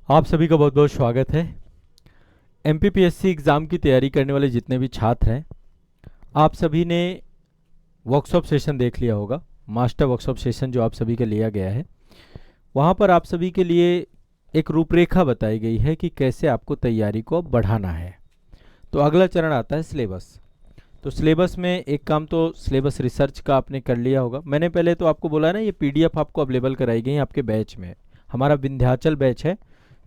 आप सभी का बहुत बहुत स्वागत है। एमपीपीएससी एग्ज़ाम की तैयारी करने वाले जितने भी छात्र हैं, आप सभी ने वर्कशॉप सेशन देख लिया होगा। मास्टर वर्कशॉप सेशन जो आप सभी के लिया गया है, वहाँ पर आप सभी के लिए एक रूपरेखा बताई गई है कि कैसे आपको तैयारी को अब बढ़ाना है। तो अगला चरण आता है सिलेबस। तो सिलेबस में एक काम तो सिलेबस रिसर्च का आपने कर लिया होगा। मैंने पहले तो आपको बोला ना, ये पीडीएफ आपको अवेलेबल कराई गई है आपके बैच में। हमारा विंध्याचल बैच है,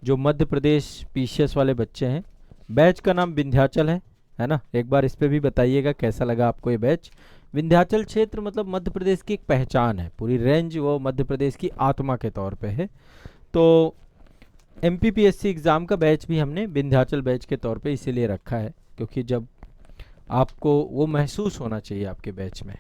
जो मध्य प्रदेश पीसीएस वाले बच्चे हैं। बैच का नाम विंध्याचल है ना। एक बार इस पे भी बताइएगा कैसा लगा आपको ये बैच। विंध्याचल क्षेत्र मतलब मध्य प्रदेश की एक पहचान है, पूरी रेंज वो मध्य प्रदेश की आत्मा के तौर पे है। तो एमपीपीएससी एग्ज़ाम का बैच भी हमने विंध्याचल बैच के तौर पे इसीलिए रखा है, क्योंकि जब आपको वो महसूस होना चाहिए आपके बैच में।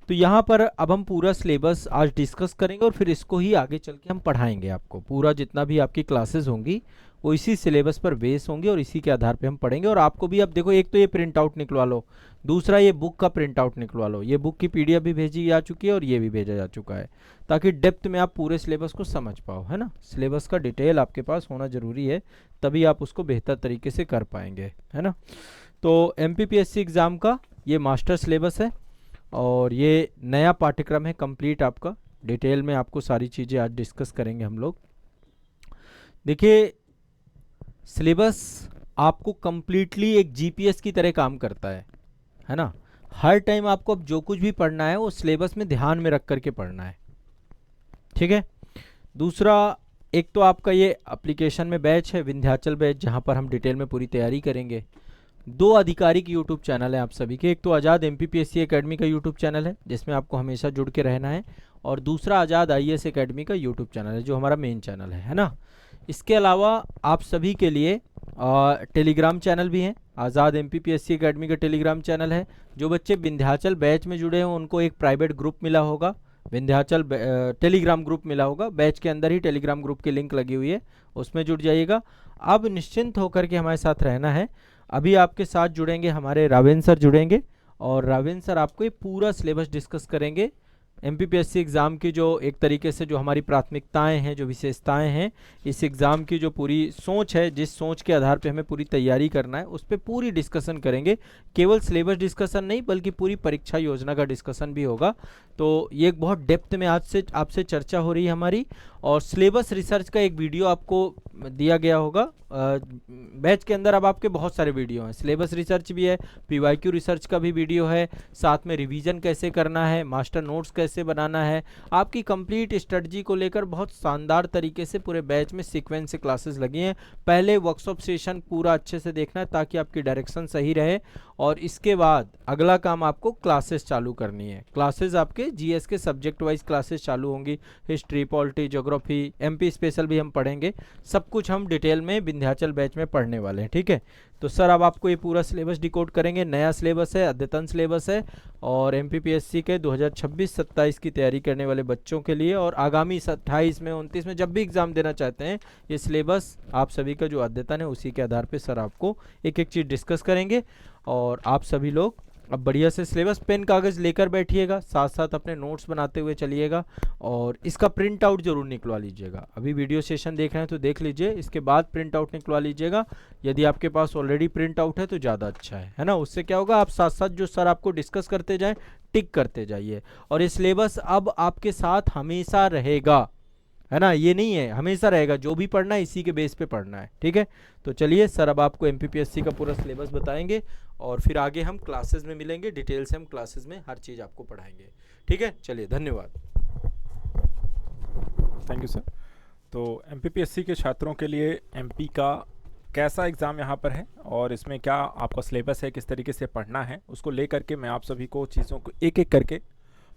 तो यहाँ पर अब हम पूरा सिलेबस आज डिस्कस करेंगे और फिर इसको ही आगे चल के हम पढ़ाएंगे आपको। पूरा जितना भी आपकी क्लासेस होंगी वो इसी सिलेबस पर बेस होंगे और इसी के आधार पे हम पढ़ेंगे। और आपको भी अब देखो, एक तो ये प्रिंट आउट निकलवा लो, दूसरा ये बुक का प्रिंट आउट निकलवा लो। ये बुक की पीडीएफ भी भेजी जा चुकी है और ये भी भेजा जा चुका है, ताकि डेप्थ में आप पूरे सिलेबस को समझ पाओ, है ना। सिलेबस का डिटेल आपके पास होना ज़रूरी है, तभी आप उसको बेहतर तरीके से कर पाएंगे, है ना। तो एमपीपीएससी एग्ज़ाम का ये मास्टर सिलेबस है और ये नया पाठ्यक्रम है कंप्लीट आपका। डिटेल में आपको सारी चीज़ें आज डिस्कस करेंगे हम लोग। देखिए, सिलेबस आपको कंप्लीटली एक जीपीएस की तरह काम करता है ना। हर टाइम आपको अब जो कुछ भी पढ़ना है वो सिलेबस में ध्यान में रख करके पढ़ना है, ठीक है। दूसरा, एक तो आपका ये एप्लीकेशन में बैच है विंध्याचल बैच, जहाँ पर हम डिटेल में पूरी तैयारी करेंगे। दो आधिकारिक यूट्यूब चैनल है आप सभी के। एक तो आज़ाद एमपीपीएससी एकेडमी का यूट्यूब चैनल है, जिसमें आपको हमेशा जुड़ के रहना है, और दूसरा आज़ाद आईएएस एकेडमी का यूट्यूब चैनल है, जो हमारा मेन चैनल है ना। इसके अलावा आप सभी के लिए टेलीग्राम चैनल भी हैं। आज़ाद एमपीपीएससी एकेडमी का टेलीग्राम चैनल है। जो बच्चे विंध्याचल बैच में जुड़े हैं उनको एक प्राइवेट ग्रुप मिला होगा, विंध्याचल टेलीग्राम ग्रुप मिला होगा। बैच के अंदर ही टेलीग्राम ग्रुप की लिंक लगी हुई है, उसमें जुड़ जाइएगा। अब निश्चिंत होकर के हमारे साथ रहना है। अभी आपके साथ जुड़ेंगे हमारे रावेन सर जुड़ेंगे, और रावेन सर आपको ये पूरा सिलेबस डिस्कस करेंगे। एमपीपीएससी एग्ज़ाम की जो एक तरीके से जो हमारी प्राथमिकताएं हैं, जो विशेषताएं हैं, इस एग्ज़ाम की जो पूरी सोच है, जिस सोच के आधार पे हमें पूरी तैयारी करना है, उस पर पूरी डिस्कशन करेंगे। केवल सिलेबस डिस्कशन नहीं, बल्कि पूरी परीक्षा योजना का डिस्कशन भी होगा। तो ये एक बहुत डेप्थ में आज से आपसे चर्चा हो रही है हमारी। और सिलेबस रिसर्च का एक वीडियो आपको दिया गया होगा बैच के अंदर। अब आपके बहुत सारे वीडियो हैं, सिलेबस रिसर्च भी है, पीवाईक्यू रिसर्च का भी वीडियो है, साथ में रिवीजन कैसे करना है, मास्टर नोट्स कैसे बनाना है, आपकी कंप्लीट स्ट्रेटजी को लेकर बहुत शानदार तरीके से पूरे बैच में सीक्वेंस से क्लासेस लगी हैं। पहले वर्कशॉप सेशन पूरा अच्छे से देखना है ताकि आपकी डायरेक्शन सही रहे, और इसके बाद अगला काम आपको क्लासेस चालू करनी है। क्लासेस आपके जीएस के सब्जेक्ट वाइज क्लासेस चालू होंगी। History, polity, geography, MP special भी हम पढ़ेंगे। सब कुछ हम डिटेल में विंध्याचल बैच में पढ़ने वाले हैं, ठीक है। तो सर अब आपको ये पूरा सिलेबस डिकोड करेंगे। नया सिलेबस है, अद्यतन सिलेबस है, और एमपीपीएससी के 2026-27 की तैयारी करने वाले बच्चों के लिए, और आगामी 28 में 29 में जब भी एग्ज़ाम देना चाहते हैं, ये सिलेबस आप सभी का जो अद्यतन है उसी के आधार पे सर आपको एक एक चीज़ डिस्कस करेंगे। और आप सभी लोग अब बढ़िया से सिलेबस पेन कागज़ लेकर बैठिएगा, साथ साथ अपने नोट्स बनाते हुए चलिएगा, और इसका प्रिंट आउट जरूर निकलवा लीजिएगा। अभी वीडियो सेशन देख रहे हैं तो देख लीजिए, इसके बाद प्रिंट आउट निकलवा लीजिएगा। यदि आपके पास ऑलरेडी प्रिंट आउट है तो ज़्यादा अच्छा है ना। उससे क्या होगा, आप साथ साथ जो सर आपको डिस्कस करते जाएँ, टिक करते जाइए। और ये सिलेबस अब आपके साथ हमेशा रहेगा, है ना। ये नहीं है, हमेशा रहेगा। जो भी पढ़ना है इसी के बेस पे पढ़ना है, ठीक है। तो चलिए, सर अब आपको एमपीपीएससी का पूरा सिलेबस बताएंगे, और फिर आगे हम क्लासेस में मिलेंगे। डिटेल से हम क्लासेस में हर चीज़ आपको पढ़ाएंगे, ठीक है। चलिए, धन्यवाद। Thank you sir. तो एमपीपीएससी के छात्रों के लिए एमपी का कैसा एग्ज़ाम यहाँ पर है और इसमें क्या आपका सिलेबस है, किस तरीके से पढ़ना है, उसको लेकर के मैं आप सभी को चीज़ों को एक एक करके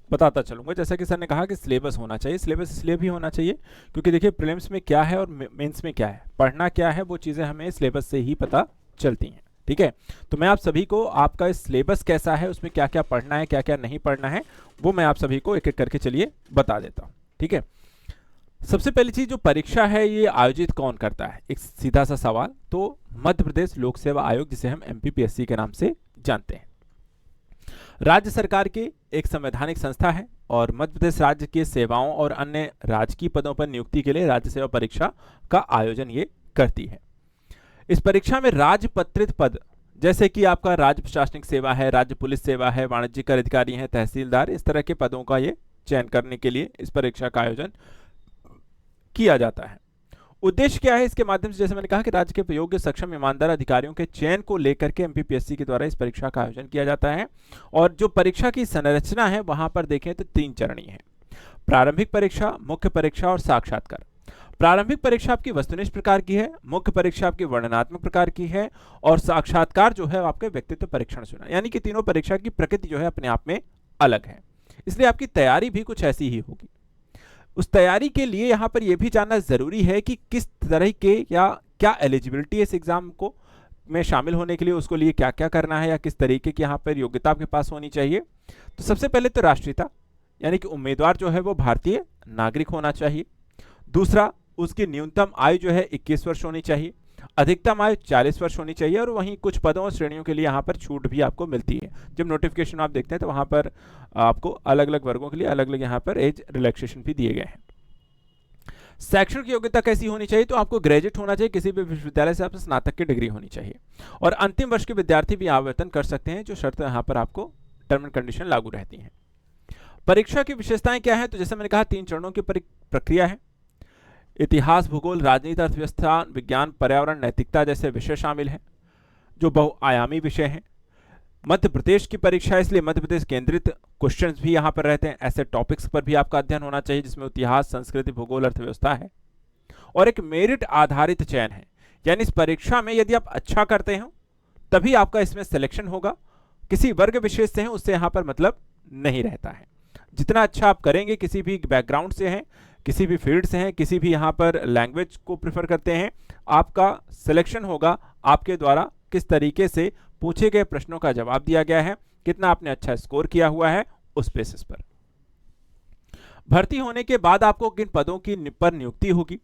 बताता चलूँगा। जैसा कि सर ने कहा कि सिलेबस होना चाहिए। सिलेबस इसलिए भी होना चाहिए क्योंकि देखिए, प्रीलिम्स में क्या है और मेंस में क्या है, पढ़ना क्या है, वो चीज़ें हमें सिलेबस से ही पता चलती हैं, ठीक है। तो मैं आप सभी को आपका सिलेबस कैसा है, उसमें क्या क्या पढ़ना है, क्या क्या नहीं पढ़ना है, वो मैं आप सभी को एक एक करके चलिए बता देता हूँ, ठीक है। सबसे पहली चीज, जो परीक्षा है ये आयोजित कौन करता है, एक सीधा सा सवाल। तो मध्य प्रदेश लोक सेवा आयोग, जिसे हम एमपीपीएससी के नाम से जानते हैं, राज्य सरकार की एक संवैधानिक संस्था है और मध्य प्रदेश राज्य के सेवाओं और अन्य राजकीय पदों पर नियुक्ति के लिए राज्य सेवा परीक्षा का आयोजन ये करती है। इस परीक्षा में राजपत्रित पद जैसे कि आपका राज्य प्रशासनिक सेवा है, राज्य पुलिस सेवा है, वाणिज्यिक कर अधिकारी हैं, तहसीलदार, इस तरह के पदों का ये चयन करने के लिए इस परीक्षा का आयोजन किया जाता है। उद्देश्य क्या है इसके माध्यम से, जैसे मैंने कहा कि राज्य के योग्य सक्षम ईमानदार अधिकारियों के चयन को लेकर के एमपीपीएससी के द्वारा इस परीक्षा का आयोजन किया जाता है। और जो परीक्षा की संरचना है वहां पर देखें तो 3 चरणीय है: प्रारंभिक परीक्षा, मुख्य परीक्षा और साक्षात्कार। प्रारंभिक परीक्षा आपकी वस्तुनिष्ठ प्रकार की है, मुख्य परीक्षा आपकी वर्णनात्मक प्रकार की है और साक्षात्कार जो है आपके व्यक्तित्व परीक्षण से, यानी कि तीनों परीक्षा की प्रकृति जो है अपने आप में अलग है, इसलिए आपकी तैयारी भी कुछ ऐसी ही होगी। उस तैयारी के लिए यहाँ पर यह भी जानना जरूरी है कि किस तरह के या क्या एलिजिबिलिटी है इस एग्जाम को में शामिल होने के लिए, उसको लिए क्या क्या करना है या किस तरीके की यहाँ पर योग्यता आपके पास होनी चाहिए। तो सबसे पहले तो राष्ट्रीयता, यानी कि उम्मीदवार जो है वो भारतीय नागरिक होना चाहिए। दूसरा, उसकी न्यूनतम आयु जो है 21 वर्ष होनी चाहिए, अधिकतम आयु 40 वर्ष होनी चाहिए और वहीं कुछ पदों और श्रेणियों के लिए यहाँ पर छूट भी आपको मिलती है। जब नोटिफिकेशन आप देखते हैं तो वहाँ पर आपको अलग अलग वर्गों के लिए अलग अलग यहाँ पर एज रिलैक्सेशन भी दिए गए हैं। शैक्षणिक योग्यता कैसी होनी चाहिए, तो आपको ग्रेजुएट होना चाहिए, किसी भी विश्वविद्यालय से आपको स्नातक की डिग्री होनी चाहिए और अंतिम वर्ष के विद्यार्थी भी आवेदन कर सकते हैं, जो शर्त यहाँ पर आपको टर्म एंड कंडीशन लागू रहती हैं। परीक्षा की विशेषताएं क्या है, तो जैसे मैंने कहा 3 चरणों की प्रक्रिया है। इतिहास, भूगोल, राजनीति, अर्थव्यवस्था, विज्ञान, पर्यावरण, नैतिकता जैसे विषय शामिल हैं जो बहुआयामी विषय हैं। मध्य प्रदेश की परीक्षा है, इसलिए मध्य प्रदेश केंद्रित क्वेश्चंस भी यहाँ पर रहते हैं। ऐसे टॉपिक्स पर भी आपका अध्ययन होना चाहिए जिसमें इतिहास, संस्कृति, भूगोल, अर्थव्यवस्था है। और एक मेरिट आधारित चयन है, यानी इस परीक्षा में यदि आप अच्छा करते हो तभी आपका इसमें सिलेक्शन होगा, किसी वर्ग विशेष से हैं उससे यहाँ पर मतलब नहीं रहता है। जितना अच्छा आप करेंगे, किसी भी बैकग्राउंड से हैं, किसी भी फील्ड से हैं, किसी भी यहाँ पर लैंग्वेज को प्रेफर करते हैं, आपका सिलेक्शन होगा आपके द्वारा किस तरीके से पूछे गए प्रश्नों का जवाब दिया गया है, कितना आपने अच्छा स्कोर किया हुआ है, उस बेसिस पर। भर्ती होने के बाद आपको किन पदों की पर नियुक्ति होगी,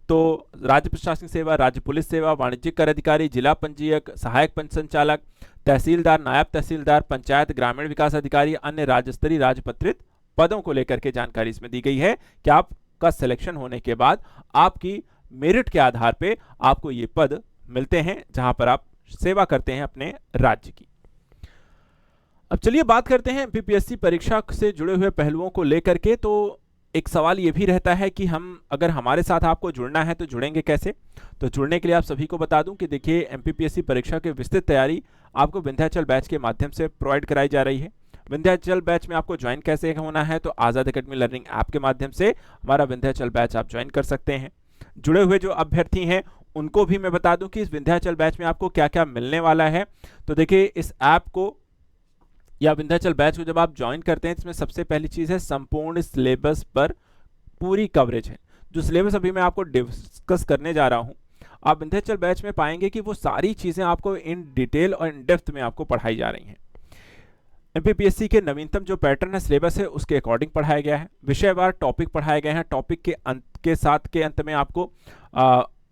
तो राज्य प्रशासनिक सेवा, राज्य पुलिस सेवा, वाणिज्यिक कर अधिकारी, जिला पंजीयक, सहायक पंच संचालक, तहसीलदार, नायब तहसीलदार, पंचायत ग्रामीण विकास अधिकारी, अन्य राज्य स्तरीय राजपत्रित पदों को लेकर के जानकारी इसमें दी गई है कि आपका सिलेक्शन होने के बाद आपकी मेरिट के आधार पे आपको ये पद मिलते हैं जहां पर आप सेवा करते हैं अपने राज्य की। अब चलिए बात करते हैं एमपीपीएससी परीक्षा से जुड़े हुए पहलुओं को लेकर के। तो एक सवाल ये भी रहता है कि हम अगर हमारे साथ आपको जुड़ना है तो जुड़ेंगे कैसे। तो जुड़ने के लिए आप सभी को बता दूं कि देखिए एमपीपीएससी परीक्षा की विस्तृत तैयारी आपको विंध्याचल बैच के माध्यम से प्रोवाइड कराई जा रही है। विंध्याचल बैच में आपको ज्वाइन कैसे होना है, तो आज़ाद एकेडमी लर्निंग ऐप के माध्यम से हमारा विंध्याचल बैच आप ज्वाइन कर सकते हैं। जुड़े हुए जो अभ्यर्थी हैं उनको भी मैं बता दूं कि इस विंध्याचल बैच में आपको क्या क्या मिलने वाला है। तो देखिए इस ऐप को या विंध्याचल बैच को जब आप ज्वाइन करते हैं, इसमें सबसे पहली चीज़ है संपूर्ण सिलेबस पर पूरी कवरेज है। जो सिलेबस अभी मैं आपको डिस्कस करने जा रहा हूँ, आप विंध्याचल बैच में पाएंगे कि वो सारी चीज़ें आपको इन डिटेल और इन डेप्थ में आपको पढ़ाई जा रही हैं। एमपीपीएससी के नवीनतम जो पैटर्न है सिलेबस है उसके अकॉर्डिंग पढ़ाया गया है। विषयवार टॉपिक पढ़ाए गए हैं। टॉपिक के अंत के साथ के अंत में आपको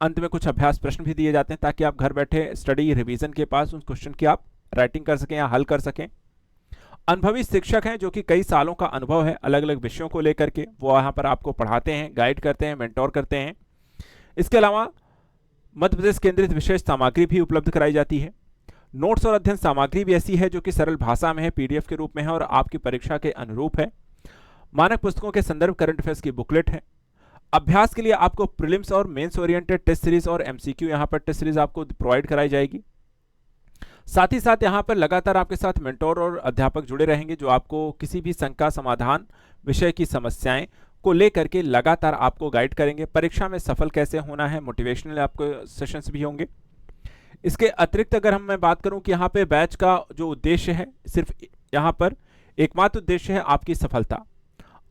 अंत में कुछ अभ्यास प्रश्न भी दिए जाते हैं ताकि आप घर बैठे स्टडी रिवीजन के पास उस क्वेश्चन की आप राइटिंग कर सकें या हल कर सकें। अनुभवी शिक्षक हैं जो कि कई सालों का अनुभव है अलग अलग विषयों को लेकर के, वो यहाँ पर आपको पढ़ाते हैं, गाइड करते हैं, मेंटोर करते हैं। इसके अलावा मध्य प्रदेश केंद्रित विशेष सामग्री भी उपलब्ध कराई जाती है। नोट्स और अध्ययन सामग्री भी ऐसी है जो कि सरल भाषा में है, पीडीएफ के रूप में है और आपकी परीक्षा के अनुरूप है। मानक पुस्तकों के संदर्भ करंट अफेयर्स की बुकलेट है। अभ्यास के लिए आपको प्रीलिम्स और मेंस ओरिएंटेड टेस्ट सीरीज और एमसीक्यू यहाँ पर टेस्ट सीरीज आपको प्रोवाइड कराई जाएगी। साथ ही साथ यहाँ पर लगातार आपके साथ मेंटोर और अध्यापक जुड़े रहेंगे जो आपको किसी भी शंका समाधान, विषय की समस्याएं को लेकर के लगातार आपको गाइड करेंगे। परीक्षा में सफल कैसे होना है, मोटिवेशनल आपको सेशंस भी होंगे। इसके अतिरिक्त अगर मैं बात करूं कि यहाँ पे बैच का जो उद्देश्य है, सिर्फ यहाँ पर एकमात्र उद्देश्य है आपकी सफलता।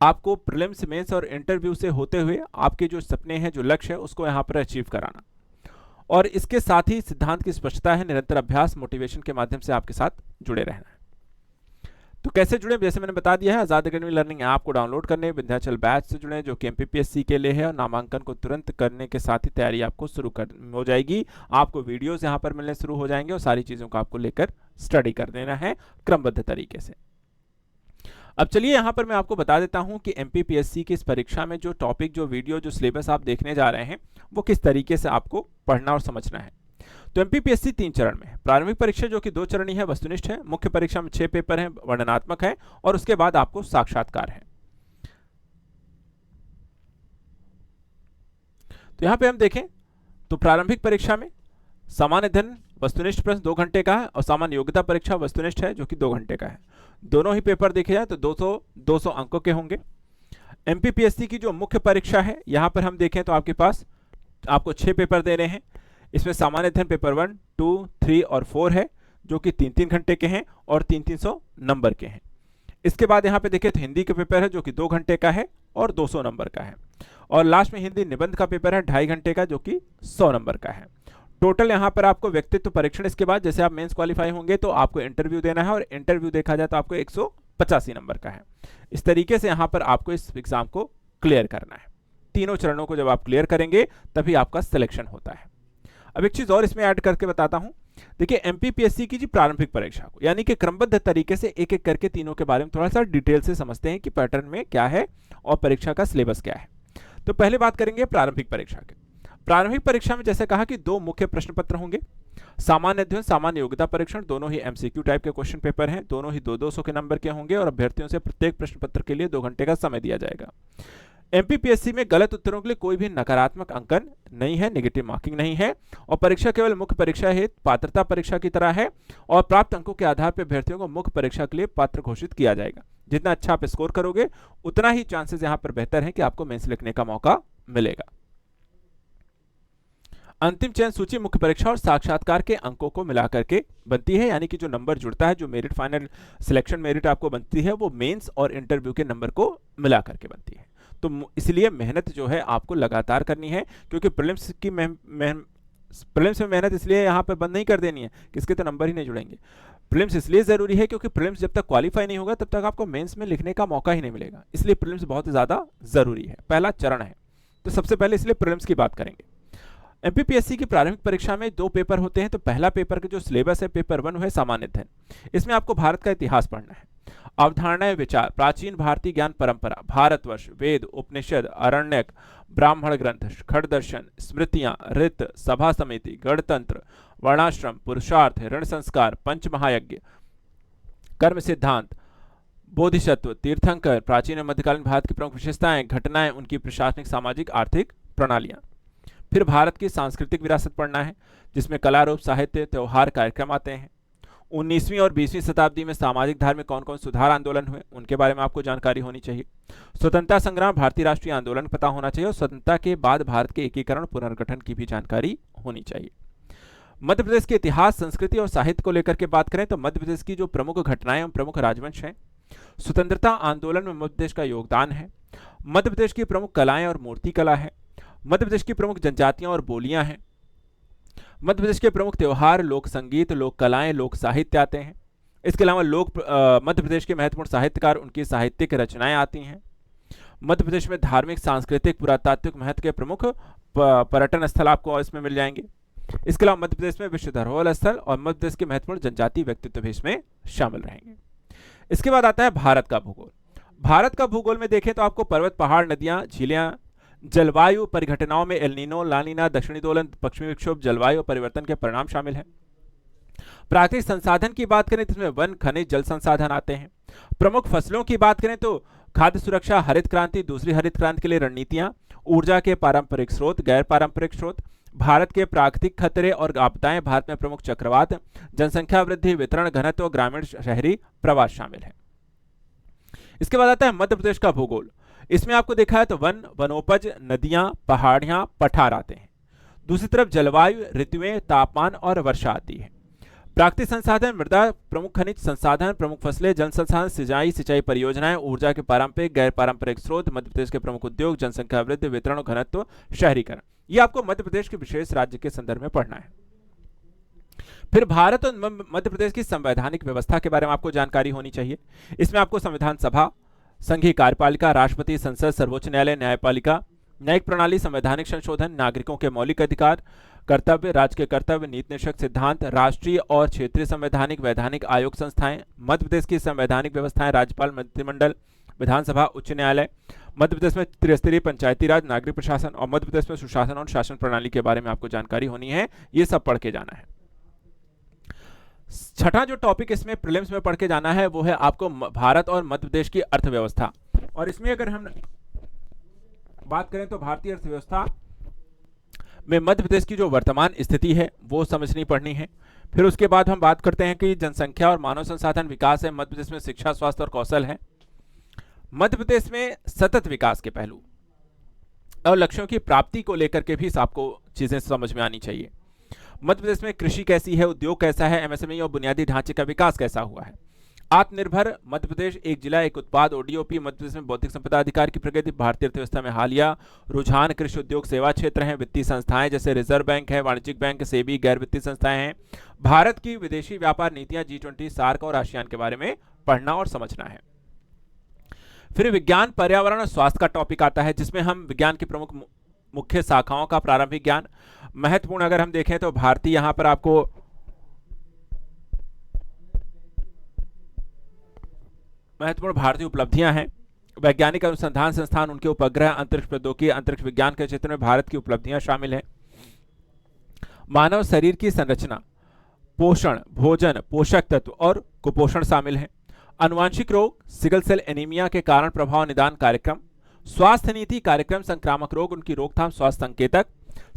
आपको प्रीलिम्स, मेंस और इंटरव्यू से होते हुए आपके जो सपने हैं, जो लक्ष्य है, उसको यहाँ पर अचीव कराना। और इसके साथ ही सिद्धांत की स्पष्टता है, निरंतर अभ्यास, मोटिवेशन के माध्यम से आपके साथ जुड़े रहना है। तो कैसे जुड़े, जैसे मैंने बता दिया है, आज़ाद एकेडमी लर्निंग ऐप को डाउनलोड करने, विंध्याचल बैच से जुड़े जो कि एमपीपीएससी के लिए है और नामांकन को तुरंत करने के साथ ही तैयारी आपको शुरू हो जाएगी। आपको वीडियोस यहाँ पर मिलने शुरू हो जाएंगे और सारी चीज़ों को आपको लेकर स्टडी कर देना है क्रमबद्ध तरीके से। अब चलिए यहाँ पर मैं आपको बता देता हूँ कि एमपीपीएससी की इस परीक्षा में जो टॉपिक, जो वीडियो, जो सिलेबस आप देखने जा रहे हैं वो किस तरीके से आपको पढ़ना और समझना है। तो एमपीपीएससी 3 चरण में है। प्रारंभिक परीक्षा जो कि 2 चरणीय है, वस्तुनिष्ठ है। मुख्य परीक्षा में 6 पेपर हैं, वर्णनात्मक है, और उसके बाद आपको साक्षात्कार है। तो यहाँ पे हम देखें तो प्रारंभिक परीक्षा में सामान्य अध्ययन वस्तुनिष्ठ प्रश्न 2 घंटे का है, और सामान्य योग्यता परीक्षा वस्तुनिष्ठ है जो कि 2 घंटे का है। दोनों ही पेपर देखे जाए तो 200 अंकों के होंगे। एमपीपीएससी की जो मुख्य परीक्षा है, यहाँ पर हम देखें तो आपके पास आपको 6 पेपर दे रहे हैं। इसमें सामान्य अध्ययन पेपर 1, 2, 3 और 4 है जो कि 3-3 घंटे के हैं और 300 नंबर के हैं। इसके बाद यहाँ पे देखें तो हिंदी का पेपर है जो कि 2 घंटे का है और 200 नंबर का है। और लास्ट में हिंदी निबंध का पेपर है 2.5 घंटे का जो कि 100 नंबर का है। टोटल यहाँ पर आपको व्यक्तित्व परीक्षण, इसके बाद जैसे आप मेंस क्वालिफाई होंगे तो आपको इंटरव्यू देना है, और इंटरव्यू देखा जाए तो आपको 185 नंबर का है। इस तरीके से यहाँ पर आपको इस एग्जाम को क्लियर करना है। तीनों चरणों को जब आप क्लियर करेंगे तभी आपका सिलेक्शन होता है। अब एक चीज और इसमें ऐड करके बताता हूं। देखिए एमपीपीएससी की जी प्रारंभिक परीक्षा को, यानी कि क्रमबद्ध तरीके से एक एक करके तीनों के बारे में थोड़ा सा डिटेल से समझते हैं कि पैटर्न में क्या है और परीक्षा का सिलेबस क्या है। तो पहले बात करेंगे प्रारंभिक परीक्षा के। प्रारंभिक परीक्षा में जैसे कहा कि 2 मुख्य प्रश्न पत्र होंगे। सामान्य अध्ययन, सामान्य योग्यता परीक्षण, दोनों ही एमसीक्यू टाइप के क्वेश्चन पेपर हैं। दोनों ही 200 के नंबर के होंगे, और अभ्यर्थियों से प्रत्येक प्रश्न पत्र के लिए 2 घंटे का समय दिया जाएगा। एमपीपीएससी में गलत उत्तरों के लिए कोई भी नकारात्मक अंकन नहीं है, नेगेटिव मार्किंग नहीं है, और परीक्षा केवल मुख्य परीक्षा हेतु पात्रता परीक्षा की तरह है, और प्राप्त अंकों के आधार पर अभ्यर्थियों को मुख्य परीक्षा के लिए पात्र घोषित किया जाएगा। जितना अच्छा आप स्कोर करोगे उतना ही चांसेस यहाँ पर बेहतर है कि आपको मेंस लिखने का मौका मिलेगा। अंतिम चयन सूची मुख्य परीक्षा और साक्षात्कार के अंकों को मिलाकर के बनती है, यानी कि जो नंबर जुड़ता है, जो मेरिट, फाइनल सिलेक्शन मेरिट आपको बनती है, वो मेंस और इंटरव्यू के नंबर को मिलाकर के बनती है। तो इसलिए मेहनत जो है आपको लगातार करनी है, क्योंकि प्रीलिम्स में मेहनत इसलिए यहाँ पर बंद नहीं कर देनी है कि इसके तो नंबर ही नहीं जुड़ेंगे। प्रीलिम्स इसलिए जरूरी है क्योंकि प्रीलिम्स जब तक क्वालिफाई नहीं होगा तब तक आपको मेंस में लिखने का मौका ही नहीं मिलेगा, इसलिए प्रीलिम्स बहुत ज्यादा जरूरी है, पहला चरण है। तो सबसे पहले इसलिए प्रीलिम्स की बात करेंगे। एमपीपीएससी की प्रारंभिक परीक्षा में 2 पेपर होते हैं। तो पहला पेपर का जो सिलेबस है, पेपर 1 है सामान्य अध्ययन। इसमें आपको भारत का इतिहास पढ़ना है, अवधारणाएं, विचार, प्राचीन भारतीय ज्ञान परंपरा, भारतवर्ष, वेद, उपनिषद, अरण्यक, ब्राह्मण ग्रंथ, खड़ दर्शन, स्मृतियां, ऋत, सभा समिति, गणतंत्र, वर्णाश्रम, पुरुषार्थ, ऋण संस्कार, पंच महायज्ञ, कर्म सिद्धांत, बोधिसत्व, तीर्थंकर, प्राचीन और मध्यकालीन भारत की प्रमुख विशेषताएं, घटनाएं, उनकी प्रशासनिक, सामाजिक, आर्थिक प्रणालियां। फिर भारत की सांस्कृतिक विरासत पढ़ना है, जिसमें कला रूप, साहित्य, त्योहार, कार्यक्रम आते हैं। 19वीं और 20वीं शताब्दी में सामाजिक धार्मिक कौन कौन सुधार आंदोलन हुए, उनके बारे में आपको जानकारी होनी चाहिए। स्वतंत्रता संग्राम, भारतीय राष्ट्रीय आंदोलन पता होना चाहिए, और स्वतंत्रता के बाद भारत के एकीकरण, पुनर्गठन की भी जानकारी होनी चाहिए। मध्य प्रदेश के इतिहास, संस्कृति और साहित्य को लेकर के बात करें तो मध्य प्रदेश की जो प्रमुख घटनाएं एवं प्रमुख राजवंश हैं, स्वतंत्रता आंदोलन में मध्य प्रदेश का योगदान है, मध्य प्रदेश की प्रमुख कलाएं और मूर्ति कला है, मध्य प्रदेश की प्रमुख जनजातियां और बोलियां हैं, मध्य प्रदेश के प्रमुख त्योहार, लोक संगीत, लोक कलाएं, लोक साहित्य आते हैं। इसके अलावा मध्य प्रदेश के महत्वपूर्ण साहित्यकार, उनकी साहित्यिक रचनाएं आती हैं। मध्य प्रदेश में धार्मिक, सांस्कृतिक, पुरातात्विक महत्व के प्रमुख पर्यटन स्थल आपको इसमें मिल जाएंगे। इसके अलावा मध्य प्रदेश में विश्व धरोहर स्थल और मध्य प्रदेश के महत्वपूर्ण जनजातीय व्यक्तित्व भी इसमें शामिल रहेंगे। इसके बाद आता है भारत का भूगोल। भारत का भूगोल में देखें तो आपको पर्वत, पहाड़, नदियां, झीलें, जलवायु परिघटनाओं में एल नीनो, ला नीना, दक्षिणी दोलन, पश्चिमी विक्षोभ, जलवायु परिवर्तन के परिणाम शामिल हैं। प्राकृतिक संसाधन की बात करें तो इसमें वन, खनिज, जल संसाधन आते हैं। प्रमुख फसलों की बात करें तो खाद्य सुरक्षा, हरित क्रांति, दूसरी हरित क्रांति के लिए रणनीतियां, ऊर्जा के पारंपरिक स्रोत, गैर पारंपरिक स्रोत, भारत के प्राकृतिक खतरे और आपदाएं, भारत में प्रमुख चक्रवात, जनसंख्या वृद्धि, वितरण घनत्व, ग्रामीण शहरी प्रवास शामिल है। इसके बाद आता है मध्य प्रदेश का भूगोल। इसमें आपको देखा है तो वन, वनोपज, नदियां, पहाड़ियां, पठार आते हैं। दूसरी तरफ जलवायु, ऋतुएं, तापमान और वर्षा आती है। प्राकृतिक संसाधन, मृदा, प्रमुख खनिज संसाधन, प्रमुख फसलें, जल संसाधन, सिंचाई परियोजनाएं, ऊर्जा के पारंपरिक, गैर पारंपरिक स्रोत, मध्य प्रदेश के प्रमुख उद्योग, जनसंख्या वृद्धि, वितरण घनत्व, शहरीकरण। ये आपको मध्य प्रदेश के विशेष राज्य के संदर्भ में पढ़ना है। फिर भारत और मध्य प्रदेश की संवैधानिक व्यवस्था के बारे में आपको जानकारी होनी चाहिए। इसमें आपको संविधान सभा, संघीय कार्यपालिका, राष्ट्रपति, संसद, सर्वोच्च न्यायालय, न्यायपालिका, न्यायिक प्रणाली, संवैधानिक संशोधन, नागरिकों के मौलिक अधिकार, कर्तव्य, राज्य के कर्तव्य, नीति निषेध सिद्धांत, राष्ट्रीय और क्षेत्रीय संवैधानिक वैधानिक आयोग संस्थाएं, मध्य प्रदेश की संवैधानिक व्यवस्थाएं, राज्यपाल, मंत्रिमंडल, विधानसभा, उच्च न्यायालय, मध्य प्रदेश में त्रिस्तरीय पंचायती राज, नागरिक प्रशासन और मध्य प्रदेश में सुशासन और शासन प्रणाली के बारे में आपको जानकारी होनी है। ये सब पढ़ के जाना है। छठा जो टॉपिक इसमें प्रीलिम्स में पढ़ के जाना है वो है आपको भारत और मध्य प्रदेश की अर्थव्यवस्था। और इसमें अगर हम बात करें तो भारतीय अर्थव्यवस्था में मध्य प्रदेश की जो वर्तमान स्थिति है वो समझनी पड़नी है। फिर उसके बाद हम बात करते हैं कि जनसंख्या और मानव संसाधन विकास है, मध्य प्रदेश में शिक्षा, स्वास्थ्य और कौशल है। मध्य प्रदेश में सतत विकास के पहलू और लक्ष्यों की प्राप्ति को लेकर के भी आपको चीजें समझ में आनी चाहिए। मध्य प्रदेश में कृषि कैसी है, उद्योग कैसा है, एमएसएमई और बुनियादी ढांचे का विकास कैसा हुआ है। आत्मनिर्भर मध्य प्रदेश, एक जिला एक उत्पाद, ओडीओपी, मध्य प्रदेश में बौद्धिक संपदा अधिकार की प्रगति, भारतीय अर्थव्यवस्था में हालिया रुझान, कृषि उद्योग, सेवा क्षेत्र हैं, वित्तीय संस्थाएं जैसे रिजर्व बैंक है, वाणिज्यिक बैंक, सेबी, गैर वित्तीय संस्थाएं हैं। भारत की विदेशी व्यापार नीतियां, G20, सार्क और आसियान के बारे में पढ़ना और समझना है। फिर विज्ञान, पर्यावरण और स्वास्थ्य का टॉपिक आता है, जिसमें हम विज्ञान की प्रमुख मुख्य शाखाओं का प्रारंभिक ज्ञान, महत्वपूर्ण अगर हम देखें तो भारतीय यहां पर आपको महत्वपूर्ण भारतीय उपलब्धियां हैं, वैज्ञानिक अनुसंधान संस्थान, उनके उपग्रह, अंतरिक्ष प्रौद्योगिकी, अंतरिक्ष विज्ञान के क्षेत्र में भारत की उपलब्धियां शामिल हैं। मानव शरीर की संरचना, पोषण, भोजन, पोषक तत्व और कुपोषण शामिल हैं। अनुवांशिक रोग, सिकल सेल एनीमिया के कारण प्रभाव निदान कार्यक्रम, स्वास्थ्य नीति कार्यक्रम, संक्रामक रोग, उनकी रोकथाम, स्वास्थ्य संकेतक,